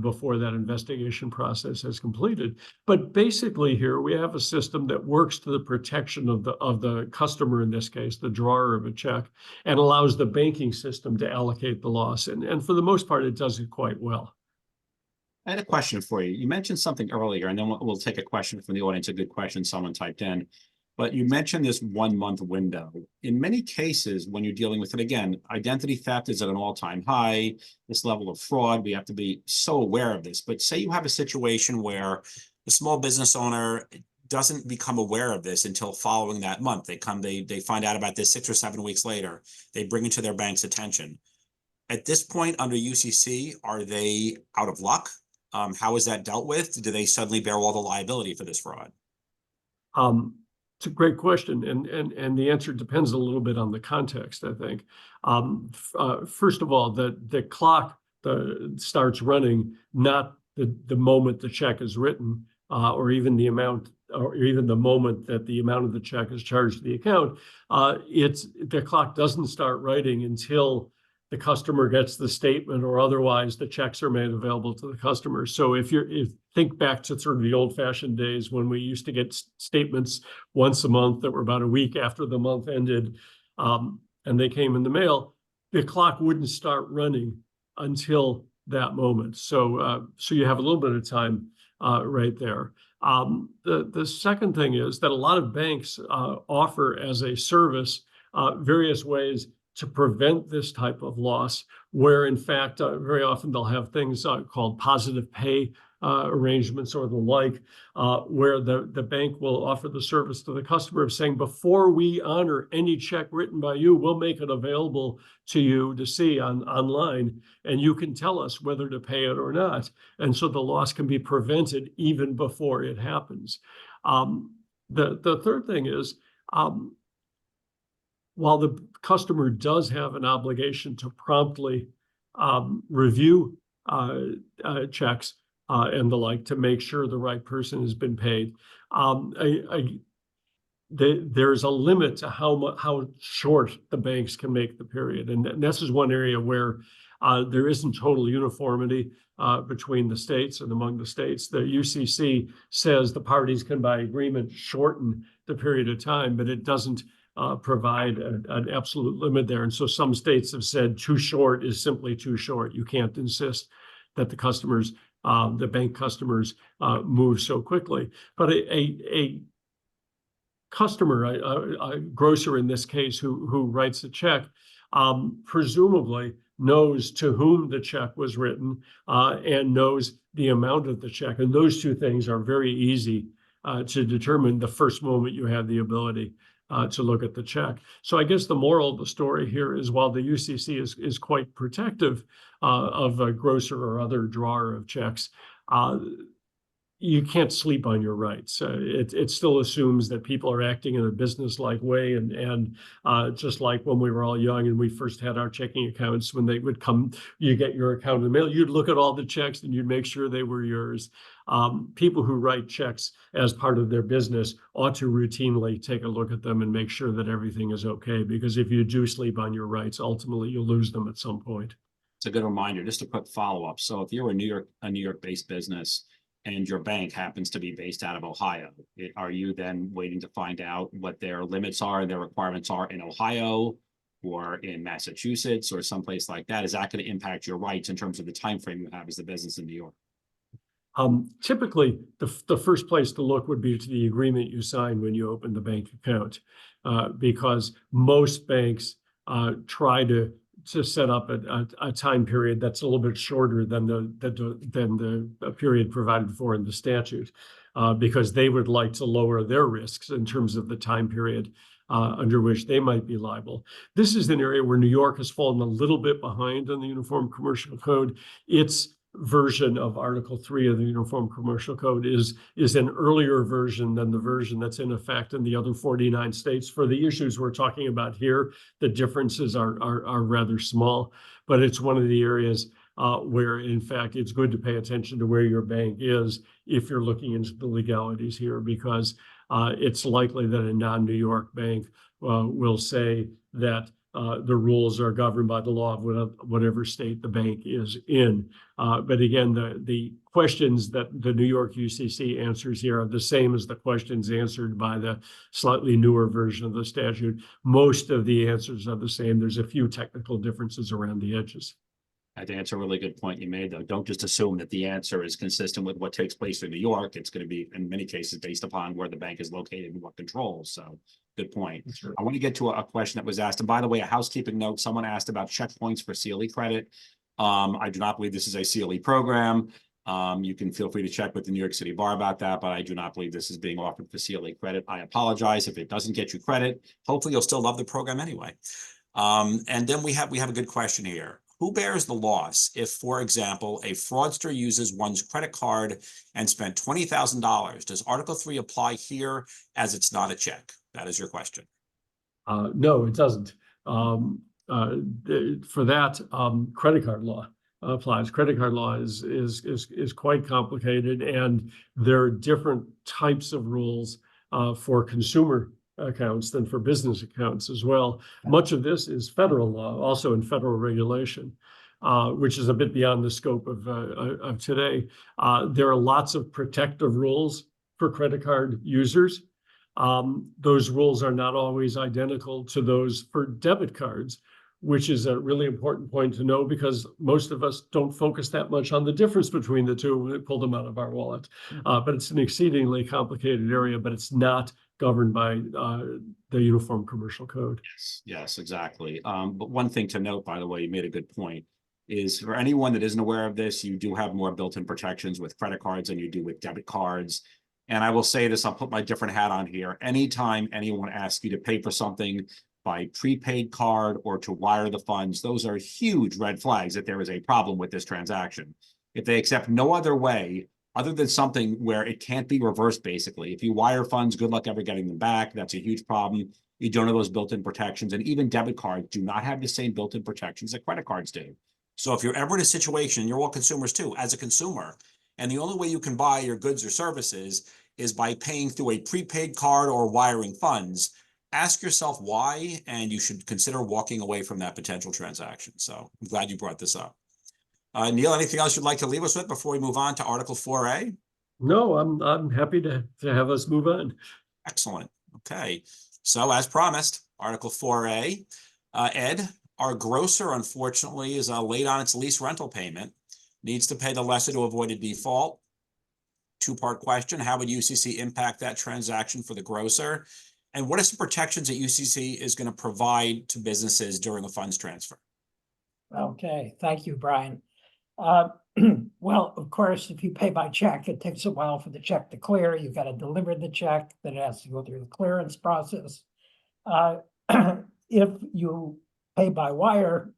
before that investigation process has completed. But basically here we have a system that works to the protection of the customer, in this case, the drawer of a check, and allows the banking system to allocate the loss. And for the most part, it does it quite well. I had a question for you. You mentioned something earlier, and then we'll take a question from the audience, a good question someone typed in. But you mentioned this 1 month window. In many cases, when you're dealing with it, again, identity theft is at an all-time high, this level of fraud, we have to be so aware of this. But say you have a situation where the small business owner doesn't become aware of this until following that month. They find out about this 6 or 7 weeks later. They bring it to their bank's attention. At this point, under UCC, are they out of luck? How is that dealt with? Do they suddenly bear all the liability for this fraud? It's a great question, and the answer depends a little bit on the context, I think. First of all, the clock starts running not the moment the check is written, or even the amount, or even the moment that the amount of the check is charged to the account. The clock doesn't start writing until the customer gets the statement, or otherwise the checks are made available to the customer. So if think back to sort of the old-fashioned days when we used to get statements once a month that were about a week after the month ended, and they came in the mail, the clock wouldn't start running until that moment. So you have a little bit of time right there. The second thing is that a lot of banks offer as a service various ways to prevent this type of loss, where in fact, very often they'll have things called positive pay arrangements or the like, where the bank will offer the service to the customer of saying, before we honor any check written by you, we'll make it available to you to see online, and you can tell us whether to pay it or not. And so the loss can be prevented even before it happens. The third thing is, while the customer does have an obligation to promptly review checks and the like to make sure the right person has been paid, there's a limit to how short the banks can make the period. And this is one area where there isn't total uniformity between the states and among the states. The UCC says the parties can, by agreement, shorten the period of time, but it doesn't provide an absolute limit there. And so some states have said too short is simply too short. You can't insist that the bank customers move so quickly. But a customer, a grocer in this case, who writes a check, presumably knows to whom the check was written and knows the amount of the check. And those two things are very easy to determine the first moment you have the ability to look at the check. So I guess the moral of the story here is, while the UCC is quite protective of a grocer or other drawer of checks, you can't sleep on your rights. It still assumes that people are acting in a business-like way, and just like when we were all young and we first had our checking accounts, when they would come, you get your account in the mail, you'd look at all the checks and you'd make sure they were yours. People who write checks as part of their business ought to routinely take a look at them and make sure that everything is okay, because if you do sleep on your rights, ultimately you'll lose them at some point. It's a good reminder. Just a quick follow-up. So if you're a New York-based business and your bank happens to be based out of Ohio, are you then waiting to find out what their limits are and their requirements are in Ohio or in Massachusetts or someplace like that? Is that going to impact your rights in terms of the time frame you have as the business in New York? Typically, the first place to look would be to the agreement you sign when you open the bank account, because most banks try to set up a time period that's a little bit shorter than the period provided for in the statute, because they would like to lower their risks in terms of the time period under which they might be liable. This is an area where New York has fallen a little bit behind on the Uniform Commercial Code. Its version of Article 3 of the Uniform Commercial Code is an earlier version than the version that's in effect in the other 49 states. For the issues we're talking about here, the differences are rather small, but it's one of the areas where, in fact, it's good to pay attention to where your bank is if you're looking into the legalities here, because it's likely that a non-New York bank will say that the rules are governed by the law of whatever state the bank is in. But again, the questions that the New York UCC answers here are the same as the questions answered by the slightly newer version of the statute. Most of the answers are the same. There's a few technical differences around the edges. I think it's a really good point you made, though. Don't just assume that the answer is consistent with what takes place in New York. It's going to be, in many cases, based upon where the bank is located and what controls. So good point. Sure. I want to get to a question that was asked. And by the way, a housekeeping note, someone asked about checkpoints for CLE credit. I do not believe this is a CLE program. You can feel free to check with the New York City Bar about that, but I do not believe this is being offered for CLE credit. I apologize if it doesn't get you credit. Hopefully you'll still love the program anyway. And then we have a good question here. Who bears the loss if, for example, a fraudster uses one's credit card and spent $20,000? Does Article 3 apply here, as it's not a check? That is your question. No, it doesn't. For that, credit card law applies. Credit card law is quite complicated, and there are different types of rules for consumer accounts than for business accounts as well. Much of this is federal law, also in federal regulation, which is a bit beyond the scope of today. There are lots of protective rules for credit card users. Those rules are not always identical to those for debit cards, which is a really important point to know, because most of us don't focus that much on the difference between the two when we pull them out of our wallet. But it's an exceedingly complicated area, but it's not governed by the Uniform Commercial Code. Yes, exactly. But one thing to note, by the way, you made a good point, is for anyone that isn't aware of this, you do have more built-in protections with credit cards than you do with debit cards. And I will say this, I'll put my different hat on here. Anytime anyone asks you to pay for something by prepaid card or to wire the funds, those are huge red flags that there is a problem with this transaction. If they accept no other way, other than something where it can't be reversed, basically. If you wire funds, good luck ever getting them back. That's a huge problem. You don't have those built-in protections. And even debit cards do not have the same built-in protections that credit cards do. So if you're ever in a situation, you're all consumers too, as a consumer, and the only way you can buy your goods or services is by paying through a prepaid card or wiring funds, ask yourself why, and you should consider walking away from that potential transaction. So I'm glad you brought this up. Neil, anything else you'd like to leave us with before we move on to Article 4A? No, I'm happy to have us move on. Excellent. Okay. So as promised, Article 4A, Ed, our grocer, unfortunately, is late on its lease rental payment, needs to pay the lessor to avoid a default. Two-part question: how would UCC impact that transaction for the grocer? And what are some protections that UCC is going to provide to businesses during a funds transfer? Okay, thank you, Brian. Well, of course, if you pay by check, it takes a while for the check to clear. You've got to deliver the check, then it has to go through the clearance process. If you pay by wire,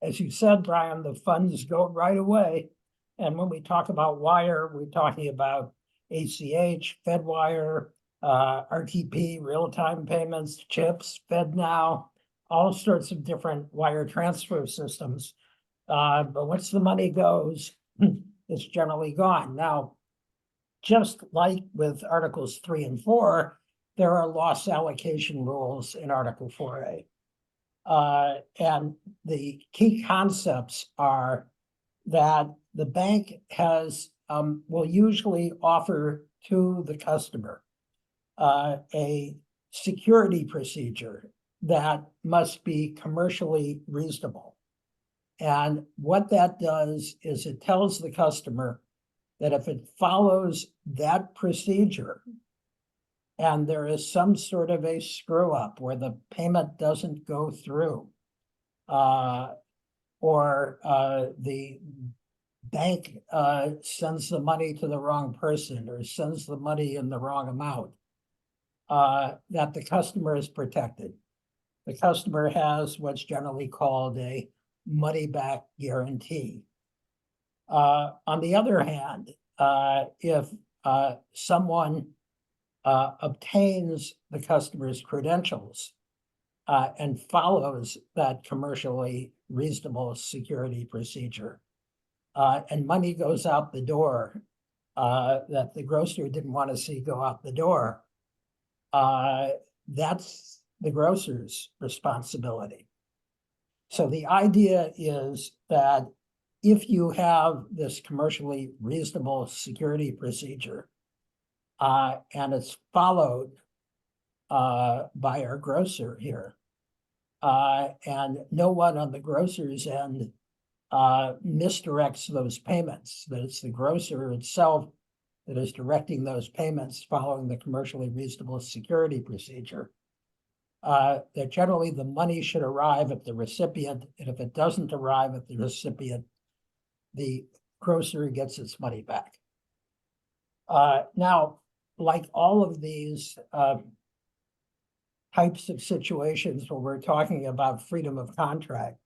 as you said, Brian, the funds go right away. And when we talk about wire, we're talking about ACH, FedWire, RTP, real-time payments, chips, FedNow, all sorts of different wire transfer systems. But once the money goes, it's generally gone. Now, just like with Articles 3 and 4, there are loss allocation rules in Article 4A. And the key concepts are that the bank will usually offer to the customer a security procedure that must be commercially reasonable. And what that does is it tells the customer that if it follows that procedure and there is some sort of a screw up where the payment doesn't go through, or the bank sends the money to the wrong person or sends the money in the wrong amount, that the customer is protected. The customer has what's generally called a money back guarantee. On the other hand, if someone obtains the customer's credentials and follows that commercially reasonable security procedure, and money goes out the door that the grocer didn't want to see go out the door, that's the grocer's responsibility. So the idea is that if you have this commercially reasonable security procedure and it's followed by our grocer here, and no one on the grocer's end misdirects those payments, that it's the grocer itself that is directing those payments following the commercially reasonable security procedure, that generally the money should arrive at the recipient, and if it doesn't arrive at the recipient, the grocer gets its money back. Now, like all of these types of situations where we're talking about freedom of contract,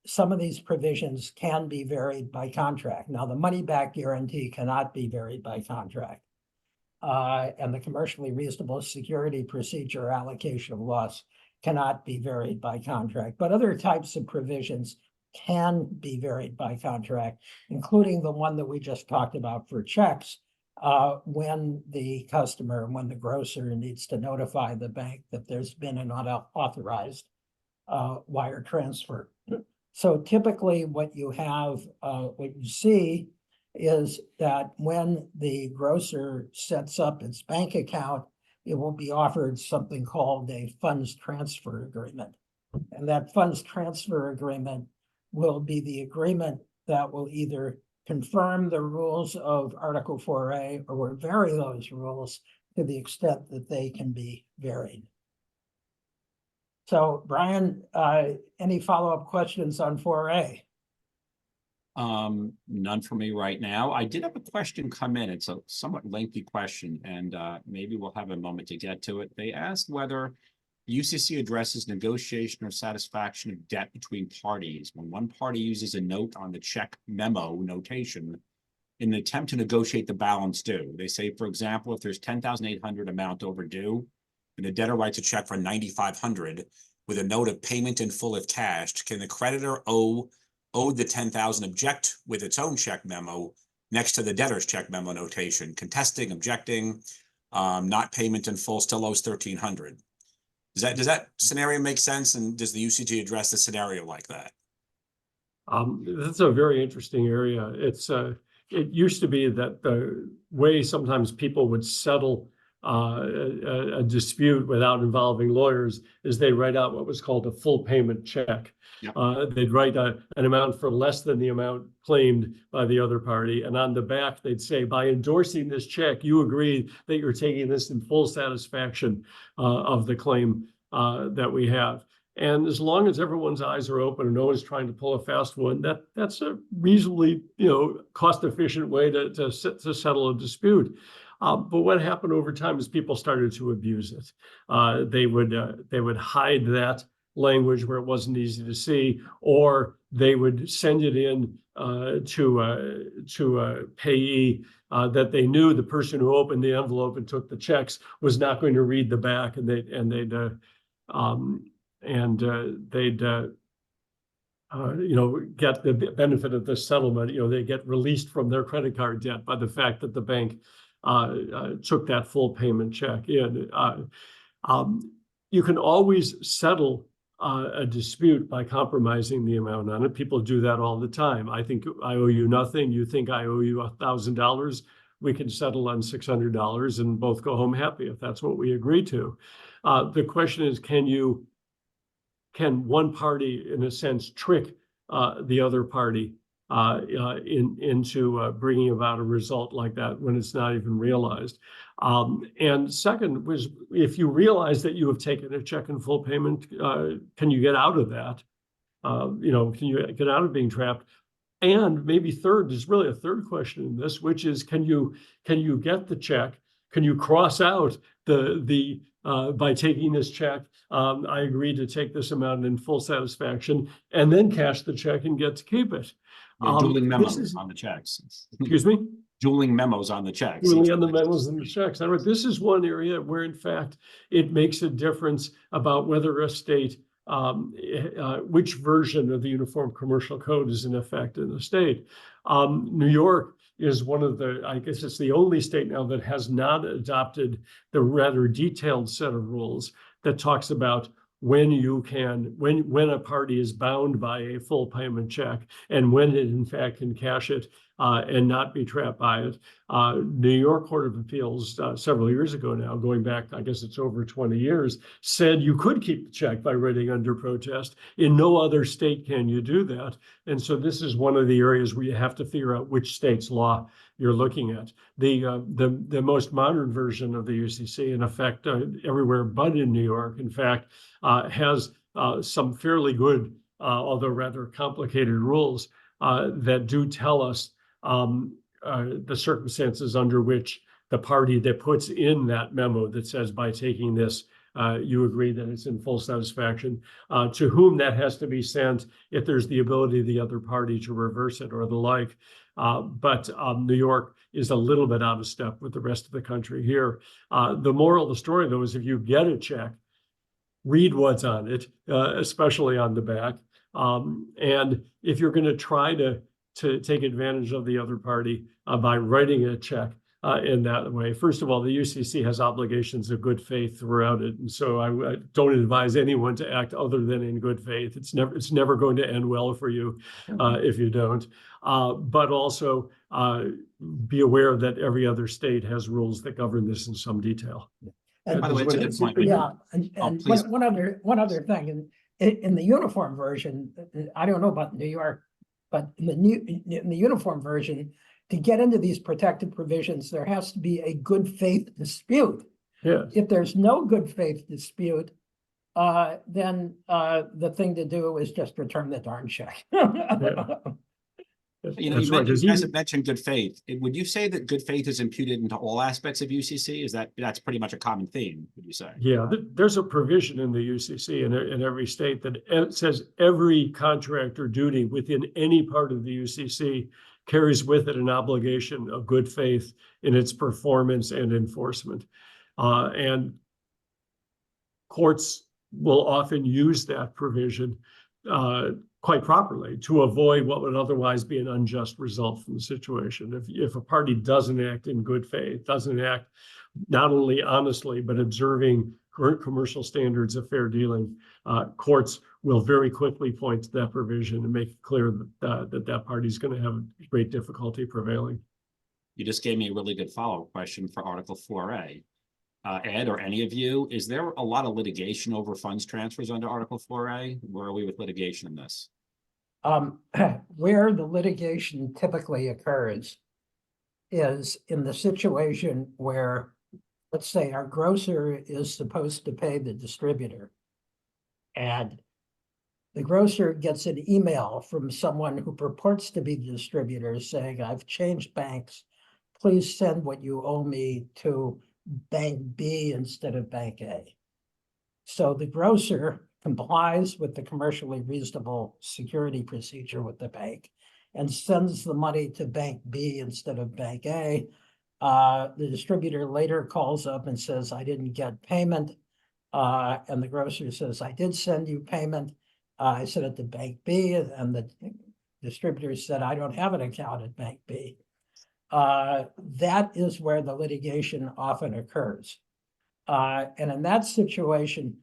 some of these provisions can be varied by contract. Now, the money back guarantee cannot be varied by contract. And the commercially reasonable security procedure allocation of loss cannot be varied by contract. But other types of provisions can be varied by contract, including the one that we just talked about for checks, when the grocer needs to notify the bank that there's been an unauthorized wire transfer. So typically what you see is that when the grocer sets up its bank account, it will be offered something called a funds transfer agreement. And that funds transfer agreement will be the agreement that will either confirm the rules of Article 4A or will vary those rules to the extent that they can be varied. So, Brian, any follow-up questions on 4A? None for me right now. I did have a question come in. It's a somewhat lengthy question, and maybe we'll have a moment to get to it. They asked whether UCC addresses negotiation or satisfaction of debt between parties when one party uses a note on the check memo notation in an attempt to negotiate the balance due. They say, for example, if there's $10,800 amount overdue and the debtor writes a check for $9,500 with a note of payment in full if cashed, can the creditor owed the $10,000 object with its own check memo next to the debtor's check memo notation, contesting, objecting, not payment in full, still owes $1,300? Does that scenario make sense? And does the UCG address the scenario like that? That's a very interesting area. It used to be that the way sometimes people would settle a dispute without involving lawyers is they write out what was called a full payment check. Yep. They'd write an amount for less than the amount claimed by the other party. And on the back, they'd say, by endorsing this check, you agree that you're taking this in full satisfaction of the claim that we have. And as long as everyone's eyes are open and no one's trying to pull a fast one, that's a reasonably, cost-efficient way to settle a dispute. But what happened over time is people started to abuse it. They would hide that language where it wasn't easy to see, or they would send it in to a payee that they knew the person who opened the envelope and took the checks was not going to read the back, and they'd get the benefit of the settlement. They get released from their credit card debt by the fact that the bank took that full payment check in. You can always settle a dispute by compromising the amount on it. People do that all the time. I think I owe you nothing. You think I owe you $1,000. We can settle on $600 and both go home happy if that's what we agree to. The question is, can one party, in a sense, trick the other party into bringing about a result like that when it's not even realized? And second was, if you realize that you have taken a check in full payment, can you get out of that? Can you get out of being trapped? And maybe third, there's really a third question in this, which is, can you get the check? Can you cross out by taking this check, I agreed to take this amount in full satisfaction, and then cash the check and get to keep it? Dueling memos on the checks. Excuse me? Dueling memos on the checks. Dueling on the memos and the checks. This is one area where, in fact, it makes a difference about whether a state, which version of the Uniform Commercial Code is in effect in the state. New York is one of I guess it's the only state now that has not adopted the rather detailed set of rules that talks about when a party is bound by a full payment check and when it in fact can cash it and not be trapped by it. New York Court of Appeals several years ago now, going back, I guess it's over 20 years, said you could keep the check by writing under protest. In no other state can you do that. And so this is one of the areas where you have to figure out which state's law you're looking at. The most modern version of the UCC, in effect, everywhere but in New York, in fact, has some fairly good, although rather complicated rules that do tell us the circumstances under which the party that puts in that memo that says, by taking this, you agree that it's in full satisfaction, to whom that has to be sent, if there's the ability of the other party to reverse it or the like. But New York is a little bit out of step with the rest of the country here. The moral of the story, though, is if you get a check, read what's on it, especially on the back. And if you're going to try to take advantage of the other party by writing a check in that way, first of all, the UCC has obligations of good faith throughout it. And so I don't advise anyone to act other than in good faith. It's never going to end well for you if you don't. But also be aware that every other state has rules that govern this in some detail. And by the way, it's a good point. yeah, and please. one other thing, in the uniform version, I don't know about New York, but in the uniform version, to get into these protected provisions, there has to be a good faith dispute. Yeah. If there's no good faith dispute, then the thing to do is just return the darn check. You guys have mentioned good faith. Would you say that good faith is imputed into all aspects of UCC? That's pretty much a common theme, would you say? Yeah, there's a provision in the UCC in every state that says every contract or duty within any part of the UCC carries with it an obligation of good faith in its performance and enforcement. And courts will often use that provision quite properly to avoid what would otherwise be an unjust result from the situation. If a party doesn't act in good faith, doesn't act not only honestly, but observing current commercial standards of fair dealing, courts will very quickly point to that provision and make it clear that party is going to have great difficulty prevailing. You just gave me a really good follow-up question for Article 4A. Ed, or any of you, is there a lot of litigation over funds transfers under Article 4A? Where are we with litigation in this? Where the litigation typically occurs is in the situation where, let's say, our grocer is supposed to pay the distributor, and the grocer gets an email from someone who purports to be the distributor saying, "I've changed banks. Please send what you owe me to Bank B instead of Bank A." So the grocer complies with the commercially reasonable security procedure with the bank and sends the money to Bank B instead of Bank A, the distributor later calls up and says, I didn't get payment. And the grocer says, I did send you payment. I sent it to Bank B, and the distributor said, I don't have an account at Bank B. That is where the litigation often occurs. And in that situation,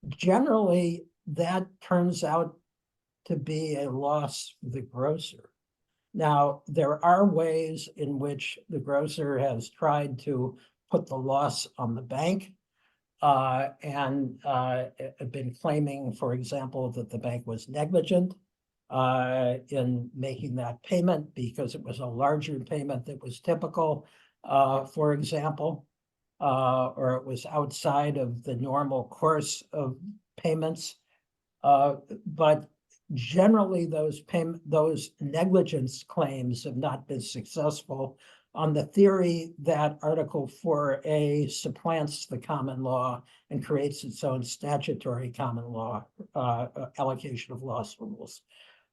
generally, that turns out to be a loss for the grocer. Now, there are ways in which the grocer has tried to put the loss on the bank and been claiming, for example, that the bank was negligent in making that payment because it was a larger payment that was typical, for example, or it was outside of the normal course of payments. But generally, those negligence claims have not been successful on the theory that Article 4A supplants the common law and creates its own statutory common law allocation of loss rules.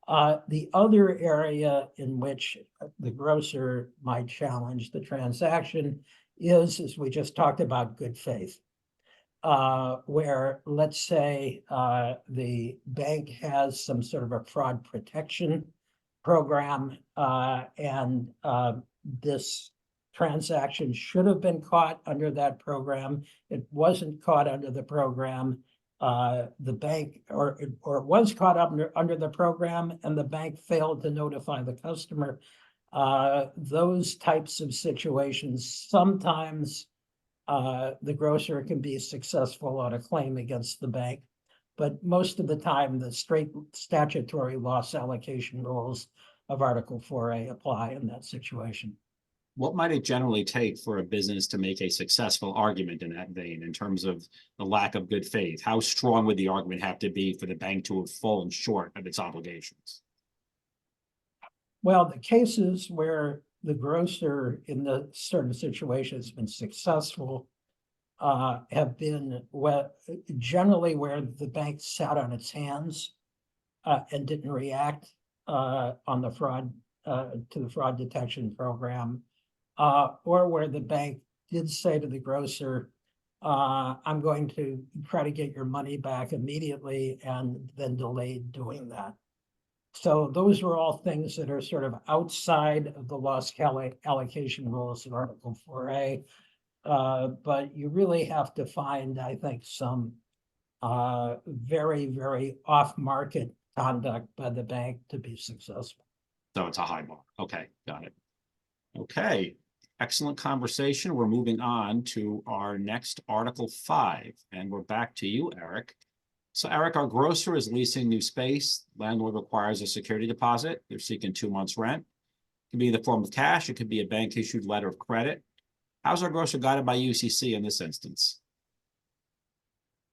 The other area in which the grocer might challenge the transaction is, as we just talked about, good faith. Where, let's say, the bank has some sort of a fraud protection program, and this transaction should have been caught under that program. It wasn't caught under the program. The bank, or it was caught under the program, and the bank failed to notify the customer. Those types of situations, sometimes the grocer can be successful on a claim against the bank, but most of the time, the straight statutory loss allocation rules of Article 4A apply in that situation. What might it generally take for a business to make a successful argument in that vein in terms of the lack of good faith? How strong would the argument have to be for the bank to have fallen short of its obligations? Well, the cases where the grocer in the certain situation has been successful have been generally where the bank sat on its hands and didn't react on the fraud to the fraud detection program, or where the bank did say to the grocer, I'm going to try to get your money back immediately, and then delayed doing that. So those are all things that are sort of outside of the loss allocation rules of Article 4A. But you really have to find, I think, some very, very off-market conduct by the bank to be successful. So it's a high bar. Okay, got it. Okay, excellent conversation. We're moving on to our next Article 5, and we're back to you, Eric. So Eric, our grocer is leasing new space. Landlord requires a security deposit. They're seeking 2 months rent. It can be in the form of cash. It could be a bank-issued letter of credit. How's our grocer guided by UCC in this instance?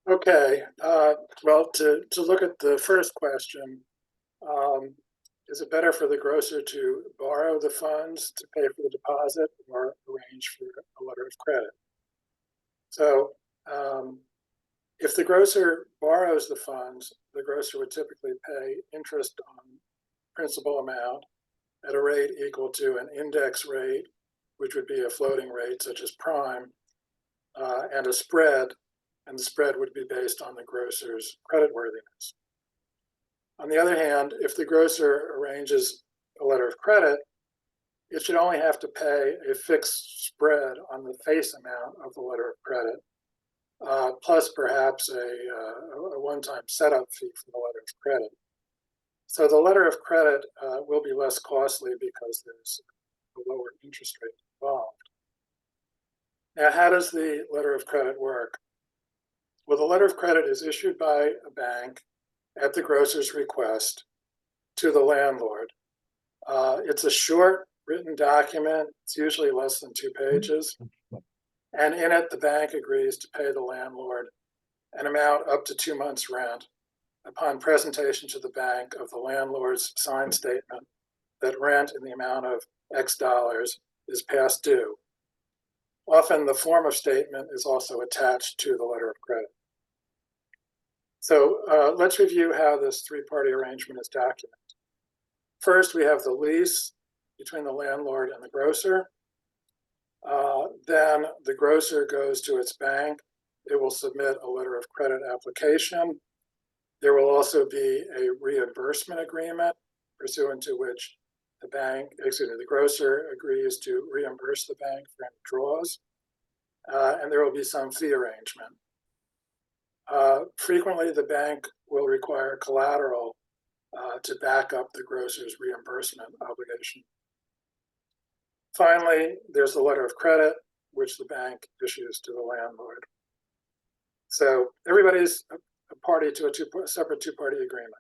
Okay, well, to look at the first question, is it better for the grocer to borrow the funds to pay for the deposit or arrange for a letter of credit? So if the grocer borrows the funds, the grocer would typically pay interest on principal amount at a rate equal to an index rate, which would be a floating rate such as prime, and a spread, and the spread would be based on the grocer's creditworthiness. On the other hand, if the grocer arranges a letter of credit, it should only have to pay a fixed spread on the face amount of the letter of credit, plus perhaps a one-time setup fee for the letter of credit. So the letter of credit will be less costly because there's a lower interest rate involved. Now, how does the letter of credit work? Well, the letter of credit is issued by a bank at the grocer's request to the landlord. It's a short written document. It's usually less than 2 pages. And in it, the bank agrees to pay the landlord an amount up to 2 months' rent upon presentation to the bank of the landlord's signed statement that rent in the amount of X dollars is past due. Often the form of statement is also attached to the letter of credit. So let's review how this three-party arrangement is documented. First, we have the lease between the landlord and the grocer. Then the grocer goes to its bank. It will submit a letter of credit application. There will also be a reimbursement agreement pursuant to which the grocer agrees to reimburse the bank for any draws. And there will be some fee arrangement. Frequently, the bank will require collateral to back up the grocer's reimbursement obligation. Finally, there's the letter of credit, which the bank issues to the landlord. So everybody's a party to a separate two-party agreement.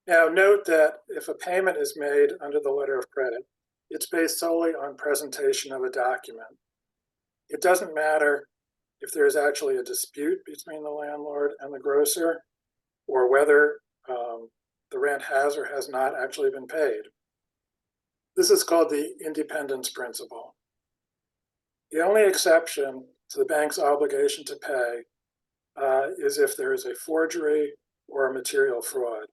Now, note that if a payment is made under the letter of credit, it's based solely on presentation of a document. It doesn't matter if there is actually a dispute between the landlord and the grocer, or whether the rent has or has not actually been paid. This is called the independence principle. The only exception to the bank's obligation to pay is if there is a forgery or a material fraud.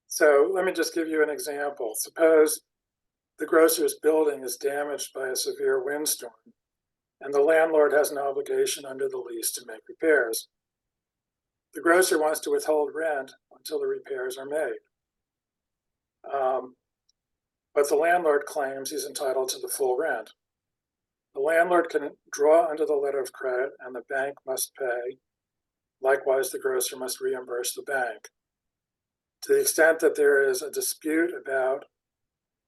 So let me just give you an example. Suppose the grocer's building is damaged by a severe windstorm, and the landlord has an obligation under the lease to make repairs. The grocer wants to withhold rent until the repairs are made. But the landlord claims he's entitled to the full rent. The landlord can draw under the letter of credit and the bank must pay. Likewise, the grocer must reimburse the bank. To the extent that there is a dispute about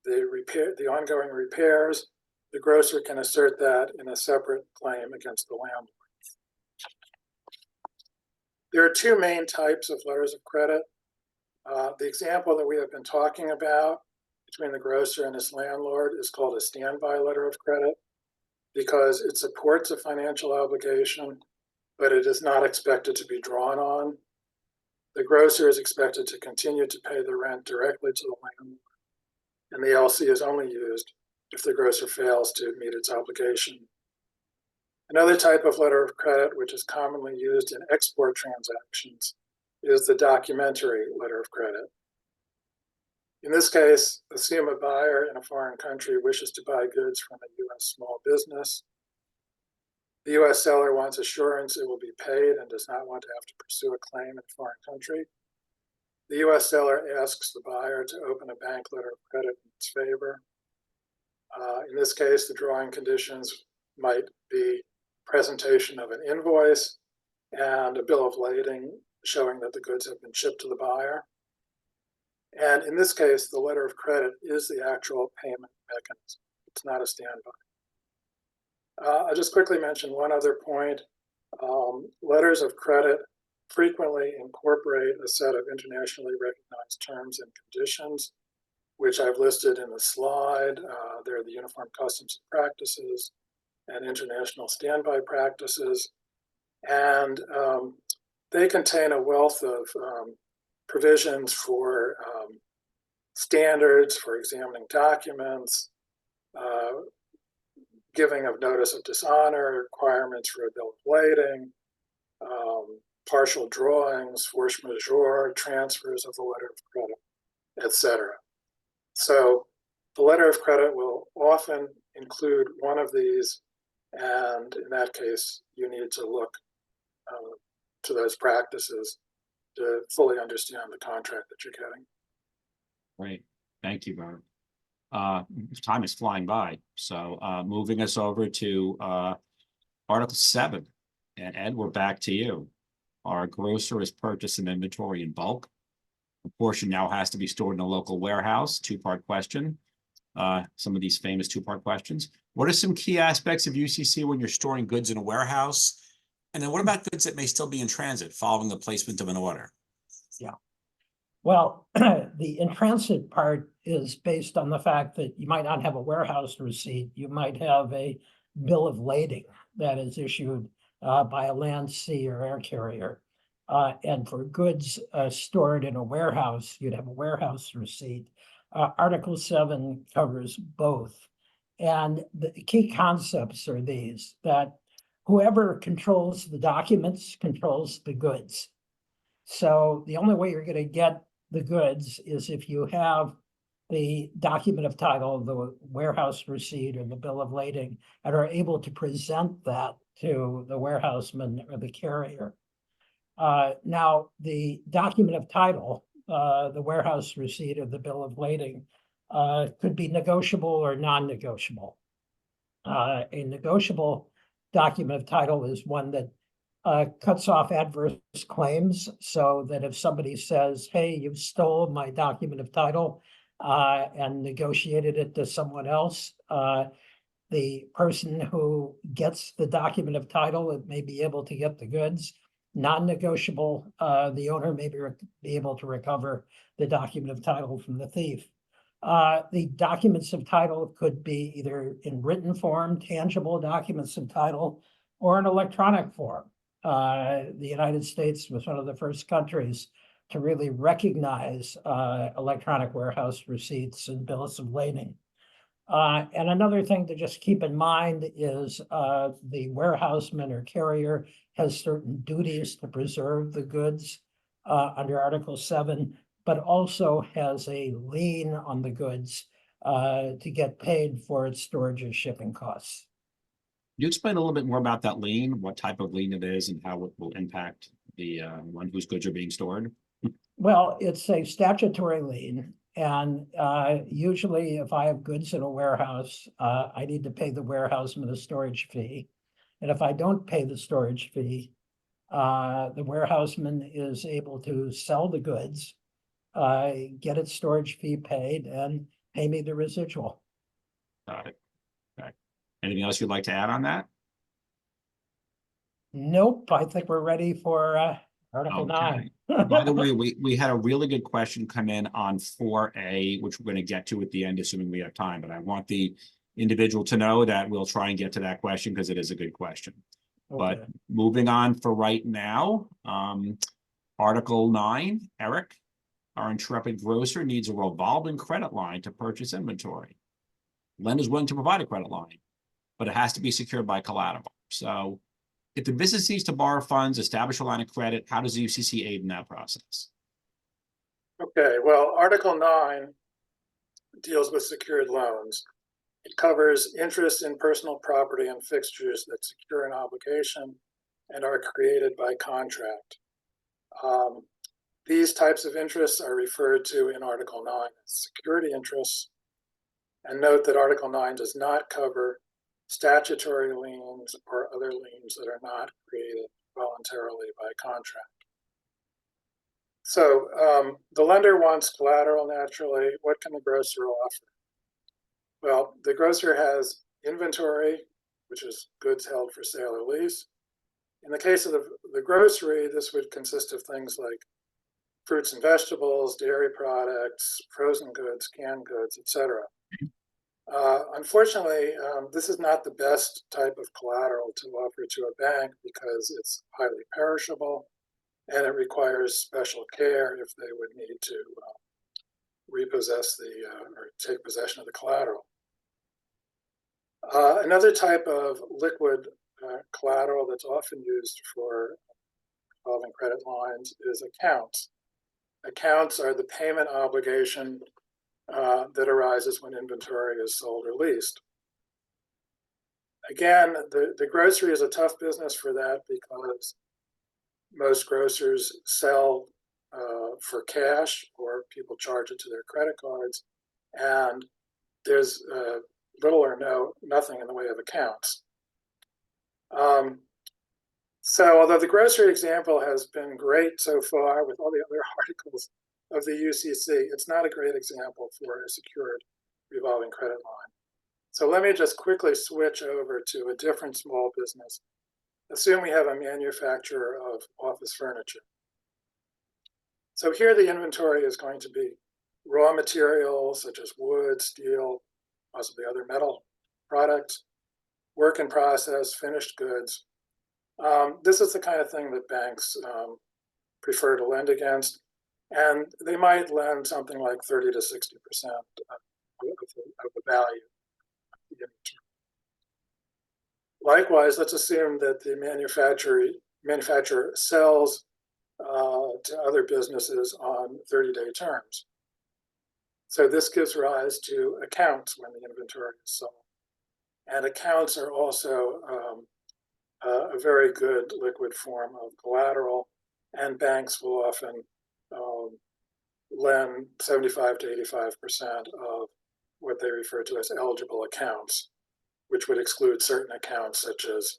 the ongoing repairs, the grocer can assert that in a separate claim against the landlord. There are two main types of letters of credit. The example that we have been talking about between the grocer and his landlord is called a standby letter of credit because it supports a financial obligation, but it is not expected to be drawn on. The grocer is expected to continue to pay the rent directly to the landlord, and the LC is only used if the grocer fails to meet its obligation. Another type of letter of credit, which is commonly used in export transactions, is the documentary letter of credit. In this case, assume a buyer in a foreign country wishes to buy goods from a U.S. small business. The U.S. seller wants assurance it will be paid and does not want to have to pursue a claim in a foreign country. The U.S. seller asks the buyer to open a bank letter of credit in its favor. In this case, the drawing conditions might be presentation of an invoice and a bill of lading showing that the goods have been shipped to the buyer. And in this case, the letter of credit is the actual payment mechanism. It's not a standby. I'll just quickly mention one other point. Letters of credit frequently incorporate a set of internationally recognized terms and conditions, which I've listed in the slide. They're the Uniform Customs and Practices and International Standby Practices. And they contain a wealth of provisions for standards for examining documents, giving of notice of dishonor, requirements for a bill of lading, partial drawings, force majeure, transfers of the letter of credit, etc. So the letter of credit will often include one of these, and in that case, you need to look to those practices to fully understand the contract that you're getting. Great. Thank you, Bert. Time is flying by. So moving us over to Article 7. And Ed, we're back to you. Our grocer has purchased some inventory in bulk. A portion now has to be stored in a local warehouse. Two-part question. Some of these famous two-part questions. What are some key aspects of UCC when you're storing goods in a warehouse? And then what about goods that may still be in transit following the placement of an order? Yeah. Well, the in transit part is based on the fact that you might not have a warehouse receipt. You might have a bill of lading that is issued by a land, sea, or air carrier. And for goods stored in a warehouse, you'd have a warehouse receipt. Article 7 covers both. And the key concepts are these, that whoever controls the documents controls the goods. So the only way you're going to get the goods is if you have the document of title, the warehouse receipt, or the bill of lading, and are able to present that to the warehouseman or the carrier. Now, the document of title, the warehouse receipt or the bill of lading, could be negotiable or non-negotiable. A negotiable document of title is one that cuts off adverse claims, so that if somebody says, hey, you've stolen my document of title and negotiated it to someone else, the person who gets the document of title may be able to get the goods. Non-negotiable, the owner may be able to recover the document of title from the thief. The documents of title could be either in written form, tangible documents of title, or in electronic form. The United States was one of the first countries to really recognize electronic warehouse receipts and bills of lading. And another thing to just keep in mind is the warehouseman or carrier has certain duties to preserve the goods under Article 7, but also has a lien on the goods to get paid for its storage and shipping costs. Can you explain a little bit more about that lien, what type of lien it is and how it will impact the one whose goods are being stored? Well, it's a statutory lien. And usually if I have goods in a warehouse, I need to pay the warehouseman a storage fee. And if I don't pay the storage fee, the warehouseman is able to sell the goods, get its storage fee paid, and pay me the residual. Got it. Okay. Anything else you'd like to add on that? Nope, I think we're ready for Article 9. By the way, we had a really good question come in on 4A, which we're going to get to at the end, assuming we have time. But I want the individual to know that we'll try and get to that question because it is a good question. Okay. But moving on for right now, Article 9, Eric, our intrepid grocer needs a revolving credit line to purchase inventory. Lender's willing to provide a credit line, but it has to be secured by collateral. So if the business needs to borrow funds, establish a line of credit, how does the UCC aid in that process? Okay, well, Article 9 deals with secured loans. It covers interest in personal property and fixtures that secure an obligation and are created by contract. These types of interests are referred to in Article 9 as security interests. And note that Article 9 does not cover statutory liens or other liens that are not created voluntarily by contract. So the lender wants collateral naturally. What can the grocer offer? Well, the grocer has inventory, which is goods held for sale or lease. In the case of the grocery, this would consist of things like fruits and vegetables, dairy products, frozen goods, canned goods, etc. Unfortunately, this is not the best type of collateral to offer to a bank because it's highly perishable and it requires special care if they would need to repossess or take possession of the collateral. Another type of liquid collateral that's often used for revolving credit lines is accounts. Accounts are the payment obligation that arises when inventory is sold or leased. Again, the grocery is a tough business for that because most grocers sell for cash or people charge it to their credit cards, and there's little or nothing in the way of accounts. So although the grocery example has been great so far with all the other articles of the UCC, it's not a great example for a secured revolving credit line. So let me just quickly switch over to a different small business. Assume we have a manufacturer of office furniture. So here the inventory is going to be raw materials such as wood, steel, possibly other metal products, work in process, finished goods. This is the kind of thing that banks prefer to lend against, and they might lend something like 30 to 60% of the value of the inventory. Likewise, let's assume that the manufacturer sells to other businesses on 30-day terms. So this gives rise to accounts when the inventory is sold. And accounts are also a very good liquid form of collateral, and banks will often lend 75 to 85% of what they refer to as eligible accounts, which would exclude certain accounts, such as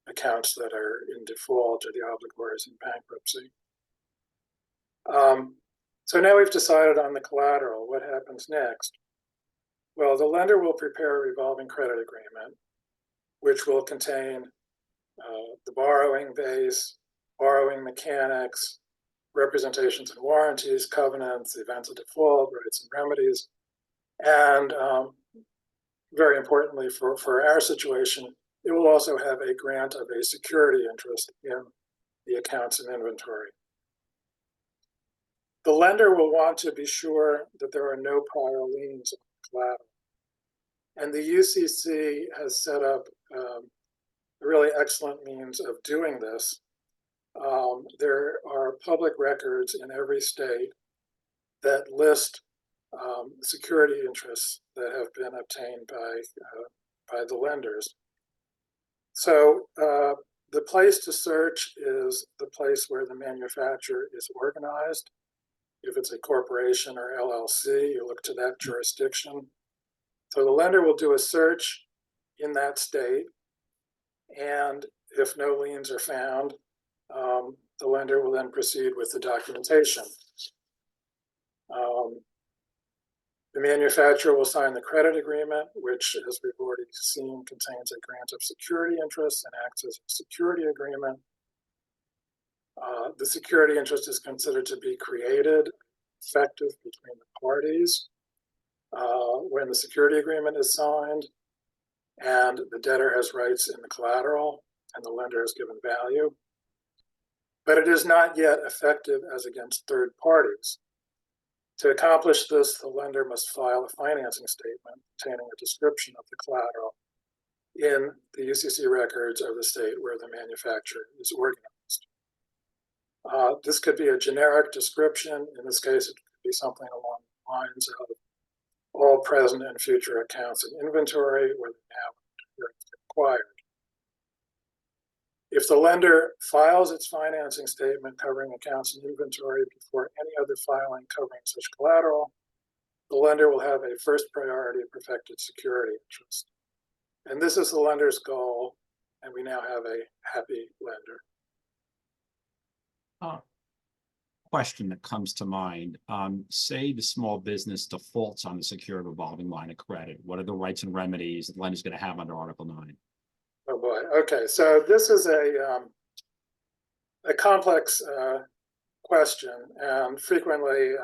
accounts that are in default or the obligors in bankruptcy. So now we've decided on the collateral. What happens next? Well, the lender will prepare a revolving credit agreement, which will contain the borrowing base, borrowing mechanics, representations and warranties, covenants, events of default, rights and remedies, and very importantly for our situation, it will also have a grant of a security interest in the accounts and inventory. The lender will want to be sure that there are no prior liens on the collateral. And the UCC has set up a really excellent means of doing this. There are public records in every state that list security interests that have been obtained by the lenders. So the place to search is the place where the manufacturer is organized. If it's a corporation or LLC, you look to that jurisdiction. So the lender will do a search in that state, and if no liens are found, the lender will then proceed with the documentation. The manufacturer will sign the credit agreement, which, as we've already seen, contains a grant of security interest and acts as a security agreement. The security interest is considered to be created, effective between the parties when the security agreement is signed and the debtor has rights in the collateral and the lender is given value. But it is not yet effective as against third parties. To accomplish this, the lender must file a financing statement containing a description of the collateral in the UCC records of the state where the manufacturer is organized. This could be a generic description. In this case, it could be something along the lines of all present and future accounts and inventory, whether now or required. If the lender files its financing statement covering accounts and inventory before any other filing covering such collateral, the lender will have a first priority perfected security interest. And this is the lender's goal, and we now have a happy lender. Question that comes to mind. Say the small business defaults on the secured revolving line of credit. What are the rights and remedies the lender's going to have under Article 9? Oh boy. Okay, so this is a complex question, and frequently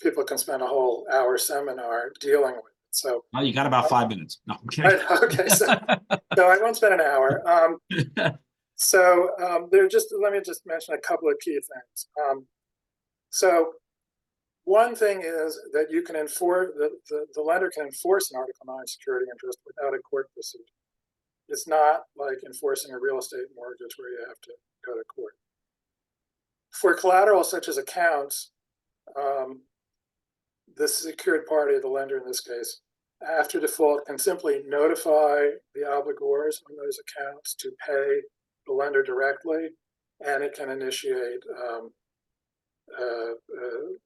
people can spend a whole hour seminar dealing with it. So Well, you got about 5 minutes. No, I'm kidding. okay, so I won't spend an hour. Let me just mention a couple of key things. So one thing is that you can enforce, the lender can enforce an Article 9 security interest without a court proceeding. It's not like enforcing a real estate mortgage where you have to go to court. For collateral such as accounts, the secured party, the lender in this case, after default can simply notify the obligors on those accounts to pay the lender directly, and it can initiate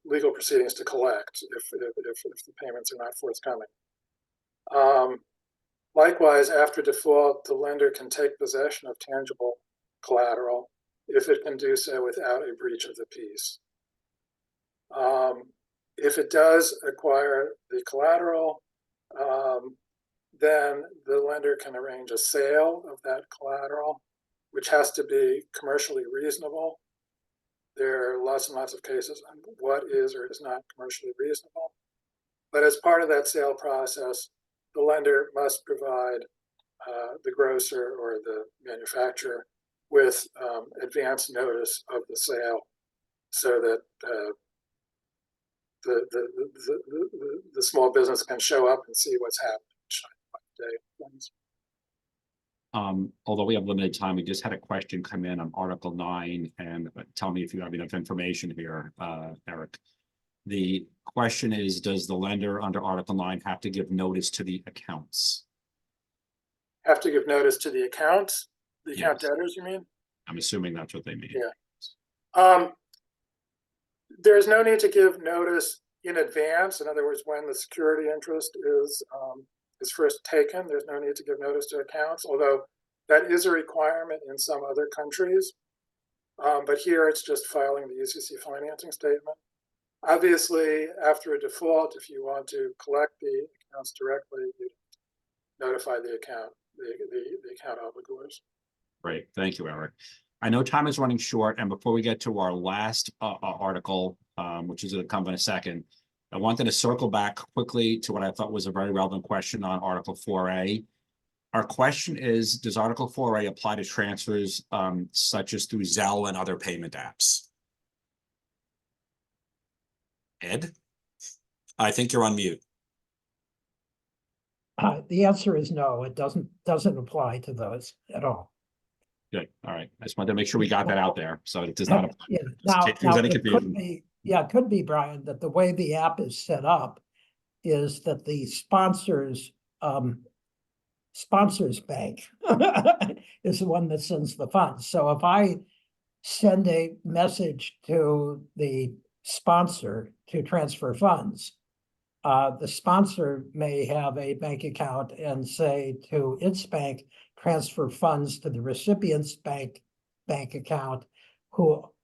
legal proceedings to collect if the payments are not forthcoming. Likewise, after default, the lender can take possession of tangible collateral if it can do so without a breach of the peace. If it does acquire the collateral, then the lender can arrange a sale of that collateral, which has to be commercially reasonable. There are lots and lots of cases on what is or is not commercially reasonable. But as part of that sale process, the lender must provide the grocer or the manufacturer with advance notice of the sale so that the small business can show up and see what's happening. although we have limited time, we just had a question come in on Article 9, and tell me if you have enough information here, Eric. The question is, does the lender under Article 9 have to give notice to the accounts? Have to give notice to the accounts, the account Yes. debtors, you mean? I'm assuming that's what they mean. Yeah. There's no need to give notice in advance. In other words, when the security interest is first taken, there's no need to give notice to accounts, although that is a requirement in some other countries. But here it's just filing the UCC financing statement. Obviously, after a default, if you want to collect the accounts directly, you notify the account, the account obligors. Great, thank you, Eric. I know time is running short, and before we get to our last article, which is going to come in a second, I wanted to circle back quickly to what I thought was a very relevant question on Article 4A. Our question is, does Article 4A apply to transfers such as through Zelle and other payment apps? Ed? I think you're on mute. The answer is no, it doesn't apply to those at all. Good, all right. I just wanted to make sure we got that out there, so it does not apply. Yeah, now If there's any it confusion. could be, yeah, it could be, Brian, that the way the app is set up is that the sponsors bank is the one that sends the funds. So if I send a message to the sponsor to transfer funds, the sponsor may have a bank account and say to its bank, transfer funds to the recipient's bank account,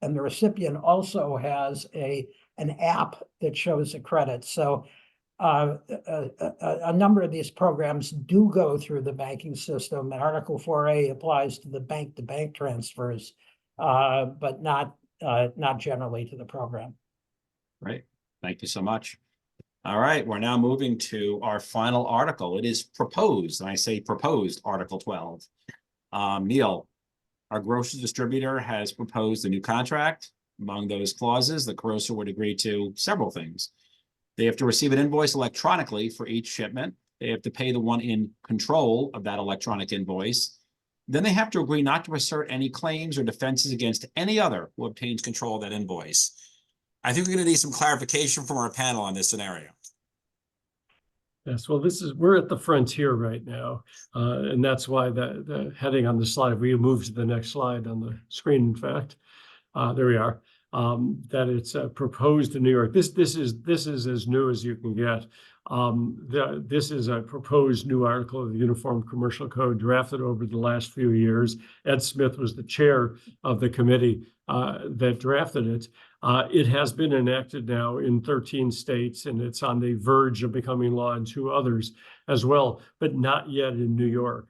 and the recipient also has an app that shows a credit. So a number of these programs do go through the banking system, and Article 4A applies to the bank-to-bank transfers, but not generally to the program. Great, thank you so much. All right, we're now moving to our final article. It is proposed, and I say proposed, Article 12. Neil, our grocery distributor has proposed a new contract. Among those clauses, the grocer would agree to several things. They have to receive an invoice electronically for each shipment. They have to pay the one in control of that electronic invoice. Then they have to agree not to assert any claims or defenses against any other who obtains control of that invoice. I think we're going to need some clarification from our panel on this scenario. Yes, well, we're at the frontier right now, and that's why the heading on the slide, we move to the next slide on the screen, in fact. There we are. That it's proposed in New York. This is as new as you can get. This is a proposed new article of the Uniform Commercial Code drafted over the last few years. Ed Smith was the chair of the committee that drafted it. It has been enacted now in 13 states, and it's on the verge of becoming law in 2 others as well, but not yet in New York.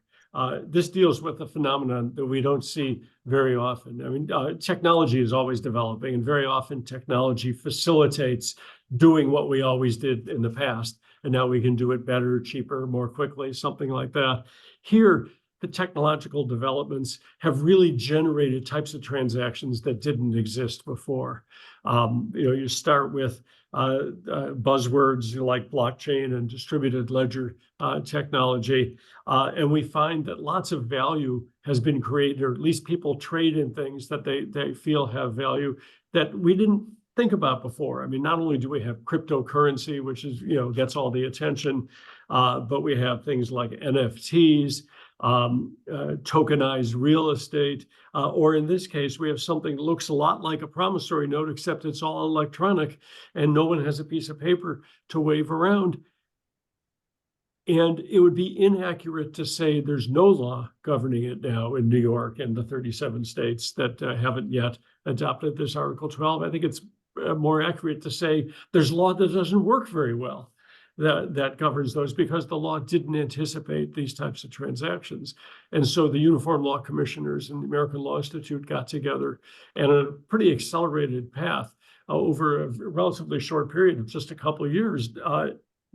This deals with a phenomenon that we don't see very often. I mean, technology is always developing, and very often technology facilitates doing what we always did in the past, and now we can do it better, cheaper, more quickly, something like that. Here, the technological developments have really generated types of transactions that didn't exist before. You start with buzzwords like blockchain and distributed ledger technology, and we find that lots of value has been created, or at least people trade in things that they feel have value that we didn't think about before. I mean, not only do we have cryptocurrency, which is, gets all the attention, but we have things like NFTs, tokenized real estate, or in this case, we have something that looks a lot like a promissory note, except it's all electronic and no one has a piece of paper to wave around. And it would be inaccurate to say there's no law governing it now in New York and the 37 states that haven't yet adopted this Article 12. I think it's more accurate to say there's law that doesn't work very well that governs those, because the law didn't anticipate these types of transactions. And so the Uniform Law Commissioners and the American Law Institute got together, and a pretty accelerated path over a relatively short period of just a couple of years,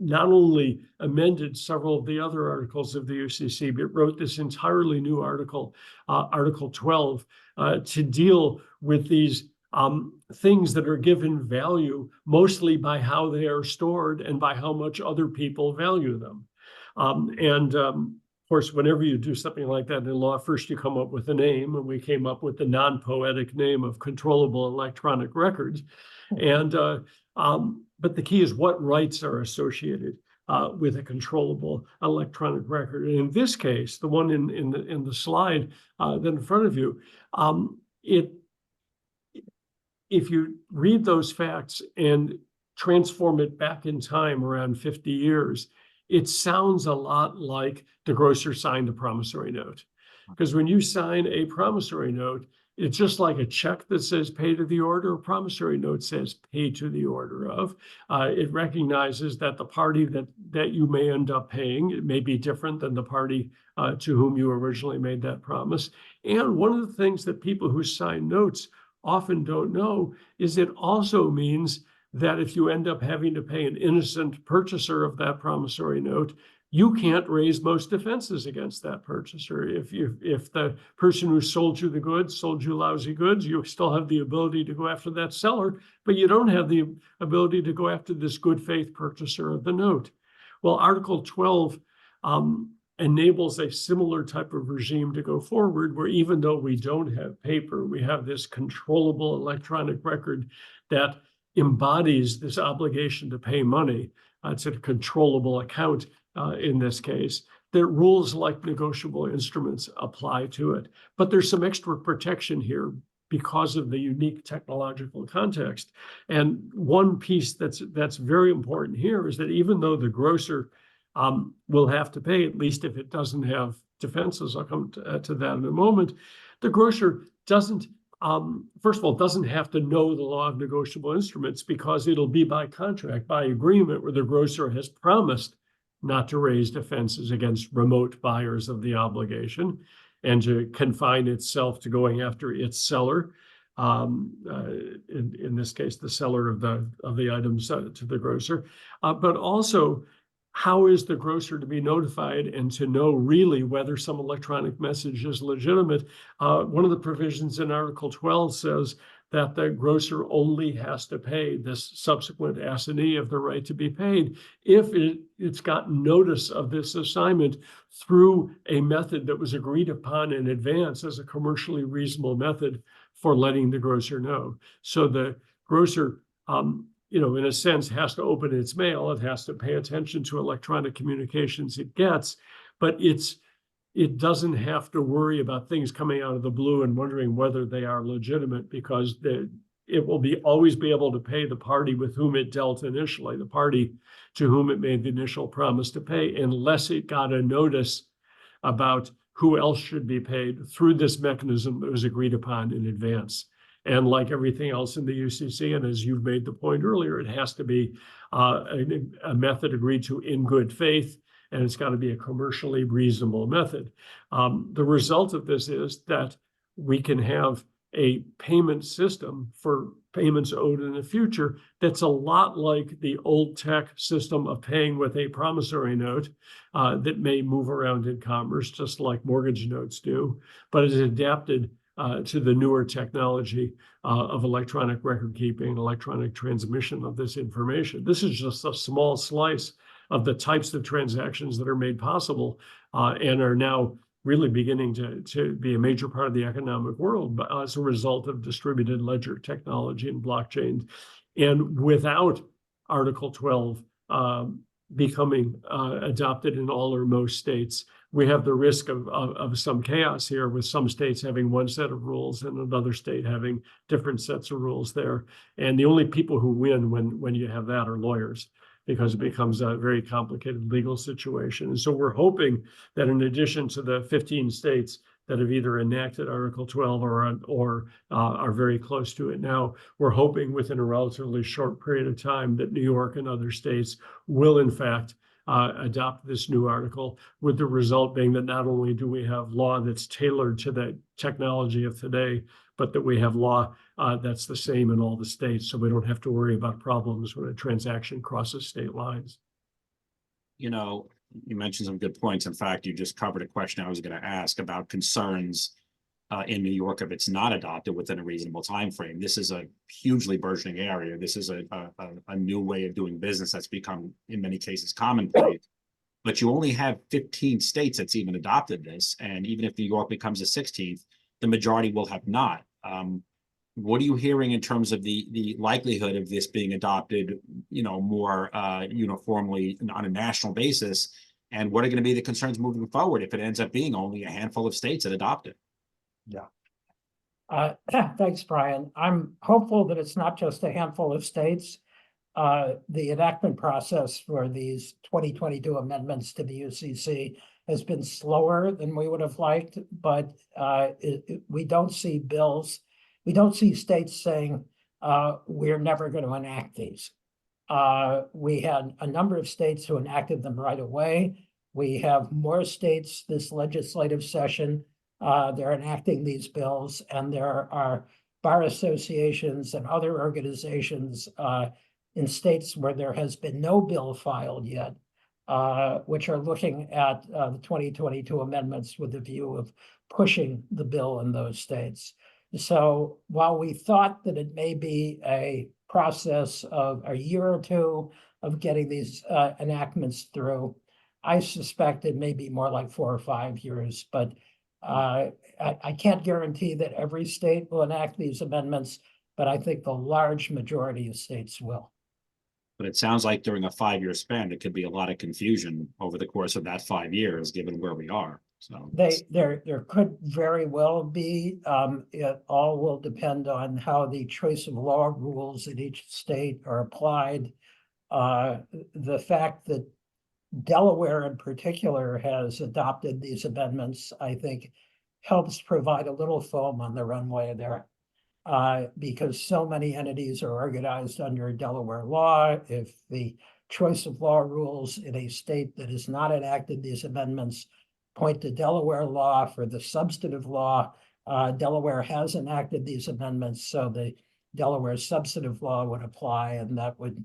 not only amended several of the other articles of the UCC, but wrote this entirely new article, Article 12, to deal with these things that are given value mostly by how they are stored and by how much other people value them. course, whenever you do something like that in law, first you come up with a name, and we came up with the non-poetic name of controllable electronic records. And but the key is what rights are associated with a controllable electronic record. And in this case, the one in the slide then in front of you, if you read those facts and transform it back in time around 50 years, it sounds a lot like the grocer signed a promissory note. Because when you sign a promissory note, it's just like a check that says pay to the order. A promissory note says pay to the order of. It recognizes that the party that you may end up paying, it may be different than the party to whom you originally made that promise. And one of the things that people who sign notes often don't know is it also means that if you end up having to pay an innocent purchaser of that promissory note, you can't raise most defenses against that purchaser. If the person who sold you the goods sold you lousy goods, you still have the ability to go after that seller, but you don't have the ability to go after this good faith purchaser of the note. Well, Article 12 enables a similar type of regime to go forward, where even though we don't have paper, we have this controllable electronic record that embodies this obligation to pay money. It's a controllable account in this case, that rules like negotiable instruments apply to it. But there's some extra protection here because of the unique technological context. And one piece that's very important here is that even though the grocer will have to pay, at least if it doesn't have defenses, I'll come to that in a moment, the grocer doesn't, first of all, doesn't have to know the law of negotiable instruments, because it'll be by contract, by agreement, where the grocer has promised not to raise defenses against remote buyers of the obligation and to confine itself to going after its seller, in this case, the seller of the items to the grocer. But also, how is the grocer to be notified and to know really whether some electronic message is legitimate? One of the provisions in Article 12 says that the grocer only has to pay this subsequent assignee of the right to be paid if it's gotten notice of this assignment through a method that was agreed upon in advance as a commercially reasonable method for letting the grocer know. So the grocer, in a sense, has to open its mail. It has to pay attention to electronic communications it gets, but it doesn't have to worry about things coming out of the blue and wondering whether they are legitimate, because it will always be able to pay the party with whom it dealt initially, the party to whom it made the initial promise to pay, unless it got a notice about who else should be paid through this mechanism that was agreed upon in advance. And like everything else in the UCC, and as you've made the point earlier, it has to be a method agreed to in good faith, and it's got to be a commercially reasonable method. The result of this is that we can have a payment system for payments owed in the future that's a lot like the old tech system of paying with a promissory note that may move around in commerce, just like mortgage notes do, but is adapted to the newer technology of electronic record keeping, electronic transmission of this information. This is just a small slice of the types of transactions that are made possible and are now really beginning to be a major part of the economic world as a result of distributed ledger technology and blockchain. And without Article 12 becoming adopted in all or most states, we have the risk of some chaos here, with some states having one set of rules and another state having different sets of rules there. And the only people who win when you have that are lawyers, because it becomes a very complicated legal situation. And so we're hoping that in addition to the 15 states that have either enacted Article 12 or are very close to it now, we're hoping within a relatively short period of time that New York and other states will in fact adopt this new article, with the result being that not only do we have law that's tailored to the technology of today, but that we have law that's the same in all the states, so we don't have to worry about problems when a transaction crosses state lines. You mentioned some good points. In fact, you just covered a question I was going to ask about concerns in New York if it's not adopted within a reasonable time frame. This is a hugely burgeoning area. This is a new way of doing business that's become, in many cases, commonplace. but you only have 15 states that's even adopted this. And even if New York becomes the 16th, the majority will have not. What are you hearing in terms of the likelihood of this being adopted, more uniformly on a national basis? And what are going to be the concerns moving forward if it ends up being only a handful of states that adopt it? Thanks, Brian. I'm hopeful that it's not just a handful of states. The enactment process for these 2022 amendments to the UCC has been slower than we would have liked, but we don't see bills. We don't see states saying, we're never going to enact these. We had a number of states who enacted them right away. We have more states this legislative session. They're enacting these bills, and there are bar associations and other organizations in states where there has been no bill filed yet, which are looking at the 2022 amendments with the view of pushing the bill in those states. So while we thought that it may be a process of a year or two of getting these enactments through, I suspect it may be more like 4 or 5 years, but I can't guarantee that every state will enact these amendments, but I think the large majority of states will. But it sounds like during a 5-year span, there could be a lot of confusion over the course of that 5 years, given where we are. So there could very well be. It all will depend on how the choice of law rules in each state are applied. The fact that Delaware in particular has adopted these amendments, I think, helps provide a little foam on the runway there. Because so many entities are organized under Delaware law. If the choice of law rules in a state that has not enacted these amendments point to Delaware law for the substantive law, Delaware has enacted these amendments, so the Delaware substantive law would apply, and that would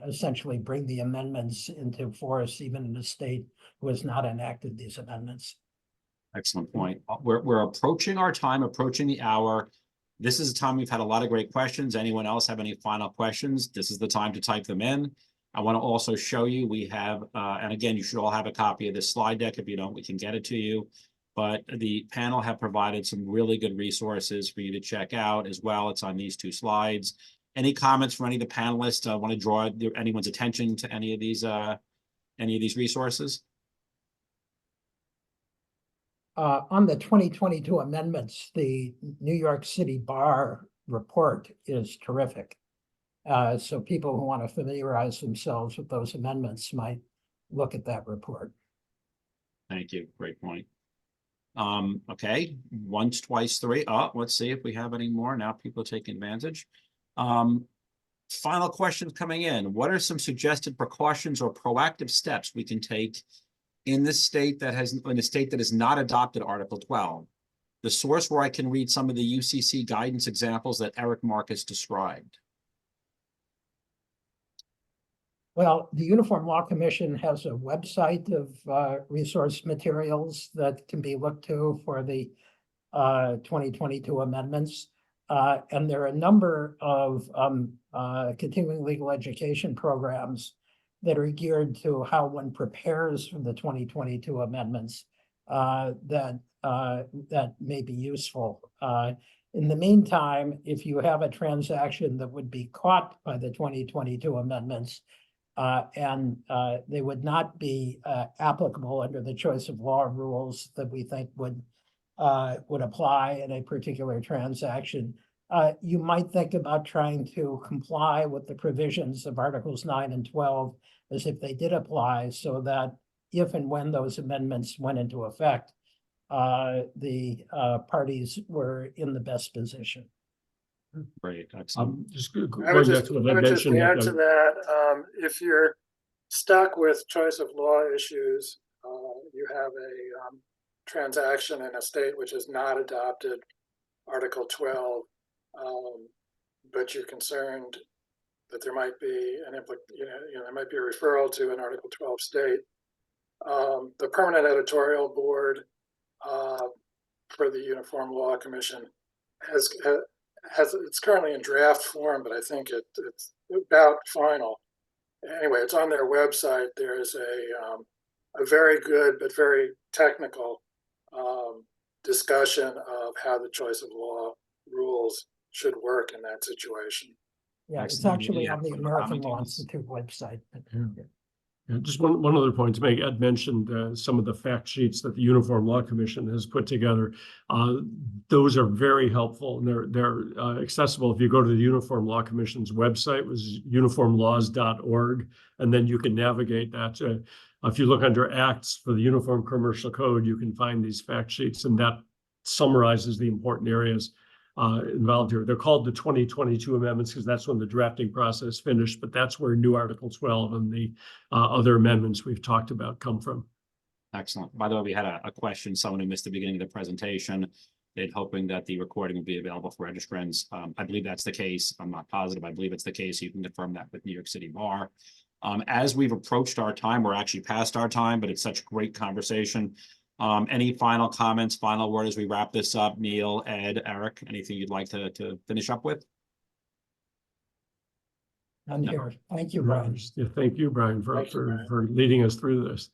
essentially bring the amendments into force even in a state who has not enacted these amendments. excellent point. We're approaching our time, approaching the hour. This is a time we've had a lot of great questions. Anyone else have any final questions? This is the time to type them in. I want to also show you, we have, and again, you should all have a copy of this slide deck. If you don't, we can get it to you. But the panel have provided some really good resources for you to check out as well. It's on these 2 slides. Any comments from any of the panelists? I want to draw anyone's attention to any of these resources? On the 2022 amendments, the New York City Bar report is terrific. So people who want to familiarize themselves with those amendments might look at that report. Thank you. Great point. Okay, once, twice, 3. Let's see if we have any more. Now people are taking advantage. Final questions coming in. What are some suggested precautions or proactive steps we can take in a state that has not adopted Article 12? The source where I can read some of the UCC guidance examples that Eric Marcus described. Well, the Uniform Law Commission has a website of resource materials that can be looked to for the 2022 amendments. And there are a number of continuing legal education programs that are geared to how one prepares for the 2022 amendments that may be useful. In the meantime, if you have a transaction that would be caught by the 2022 amendments, and they would not be applicable under the choice of law rules that we think would apply in a particular transaction, you might think about trying to comply with the provisions of Articles 9 and 12 as if they did apply, so that if and when those amendments went into effect, the parties were in the best position. Great, excellent. Just I going would back just, to what I add mentioned. to that, if you're stuck with choice of law issues, you have a transaction in a state which has not adopted Article 12, but you're concerned that there might be there might be a referral to an Article 12 state. The Permanent Editorial Board for the Uniform Law Commission has it's currently in draft form, but I think it's about final. Anyway, it's on their website. There is a very good but very technical discussion of how the choice of law rules should work in that situation. Yeah, it's Excellent. actually Yeah, on the for American Law commenting. Institute website. Yeah, just one other point to make. Ed mentioned some of the fact sheets that the Uniform Law Commission has put together. Those are very helpful, and they're accessible. If you go to the Uniform Law Commission's website, which is uniformlaws.org, and then you can navigate that. If you look under Acts for the Uniform Commercial Code, you can find these fact sheets, and that summarizes the important areas involved here. They're called the 2022 amendments because that's when the drafting process finished, but that's where new Article 12 and the other amendments we've talked about come from. Excellent. By the way, we had a question, someone who missed the beginning of the presentation. They're hoping that the recording will be available for registrants. I believe that's the case. I'm not positive. I believe it's the case. You can confirm that with New York City Bar. As we've approached our time, we're actually past our time, but it's such a great conversation. Any final comments, final word as we wrap this up? Neil, Ed, Eric, anything you'd like to finish up with? I'm here. Thank you, Brian. Yeah, thank you, Brian, Thank you, Brian. for leading us through this.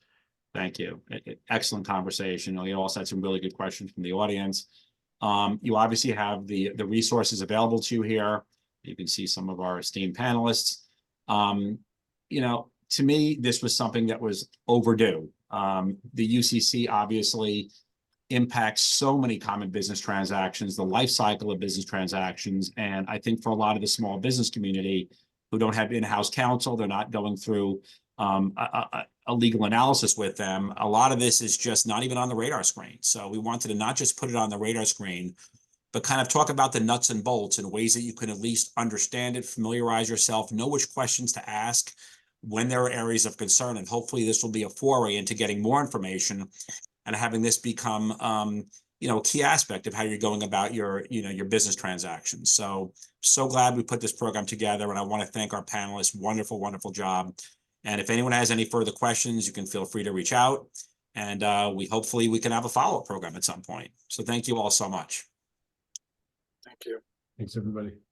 Thank you. Excellent conversation. You also had some really good questions from the audience. You obviously have the resources available to you here. You can see some of our esteemed panelists. You know, to me, this was something that was overdue. The UCC obviously impacts so many common business transactions, the life cycle of business transactions. And I think for a lot of the small business community who don't have in-house counsel, they're not going through a legal analysis with them. A lot of this is just not even on the radar screen. So we wanted to not just put it on the radar screen, but kind of talk about the nuts and bolts in ways that you can at least understand it, familiarize yourself, know which questions to ask when there are areas of concern. And hopefully this will be a foray into getting more information and having this become you know, a key aspect of how you're going about your, you know, your business transactions. So glad we put this program together, and I want to thank our panelists. Wonderful, wonderful job. And if anyone has any further questions, you can feel free to reach out, and hopefully we can have a follow-up program at some point. So thank you all so much. Thank you. Thanks, everybody.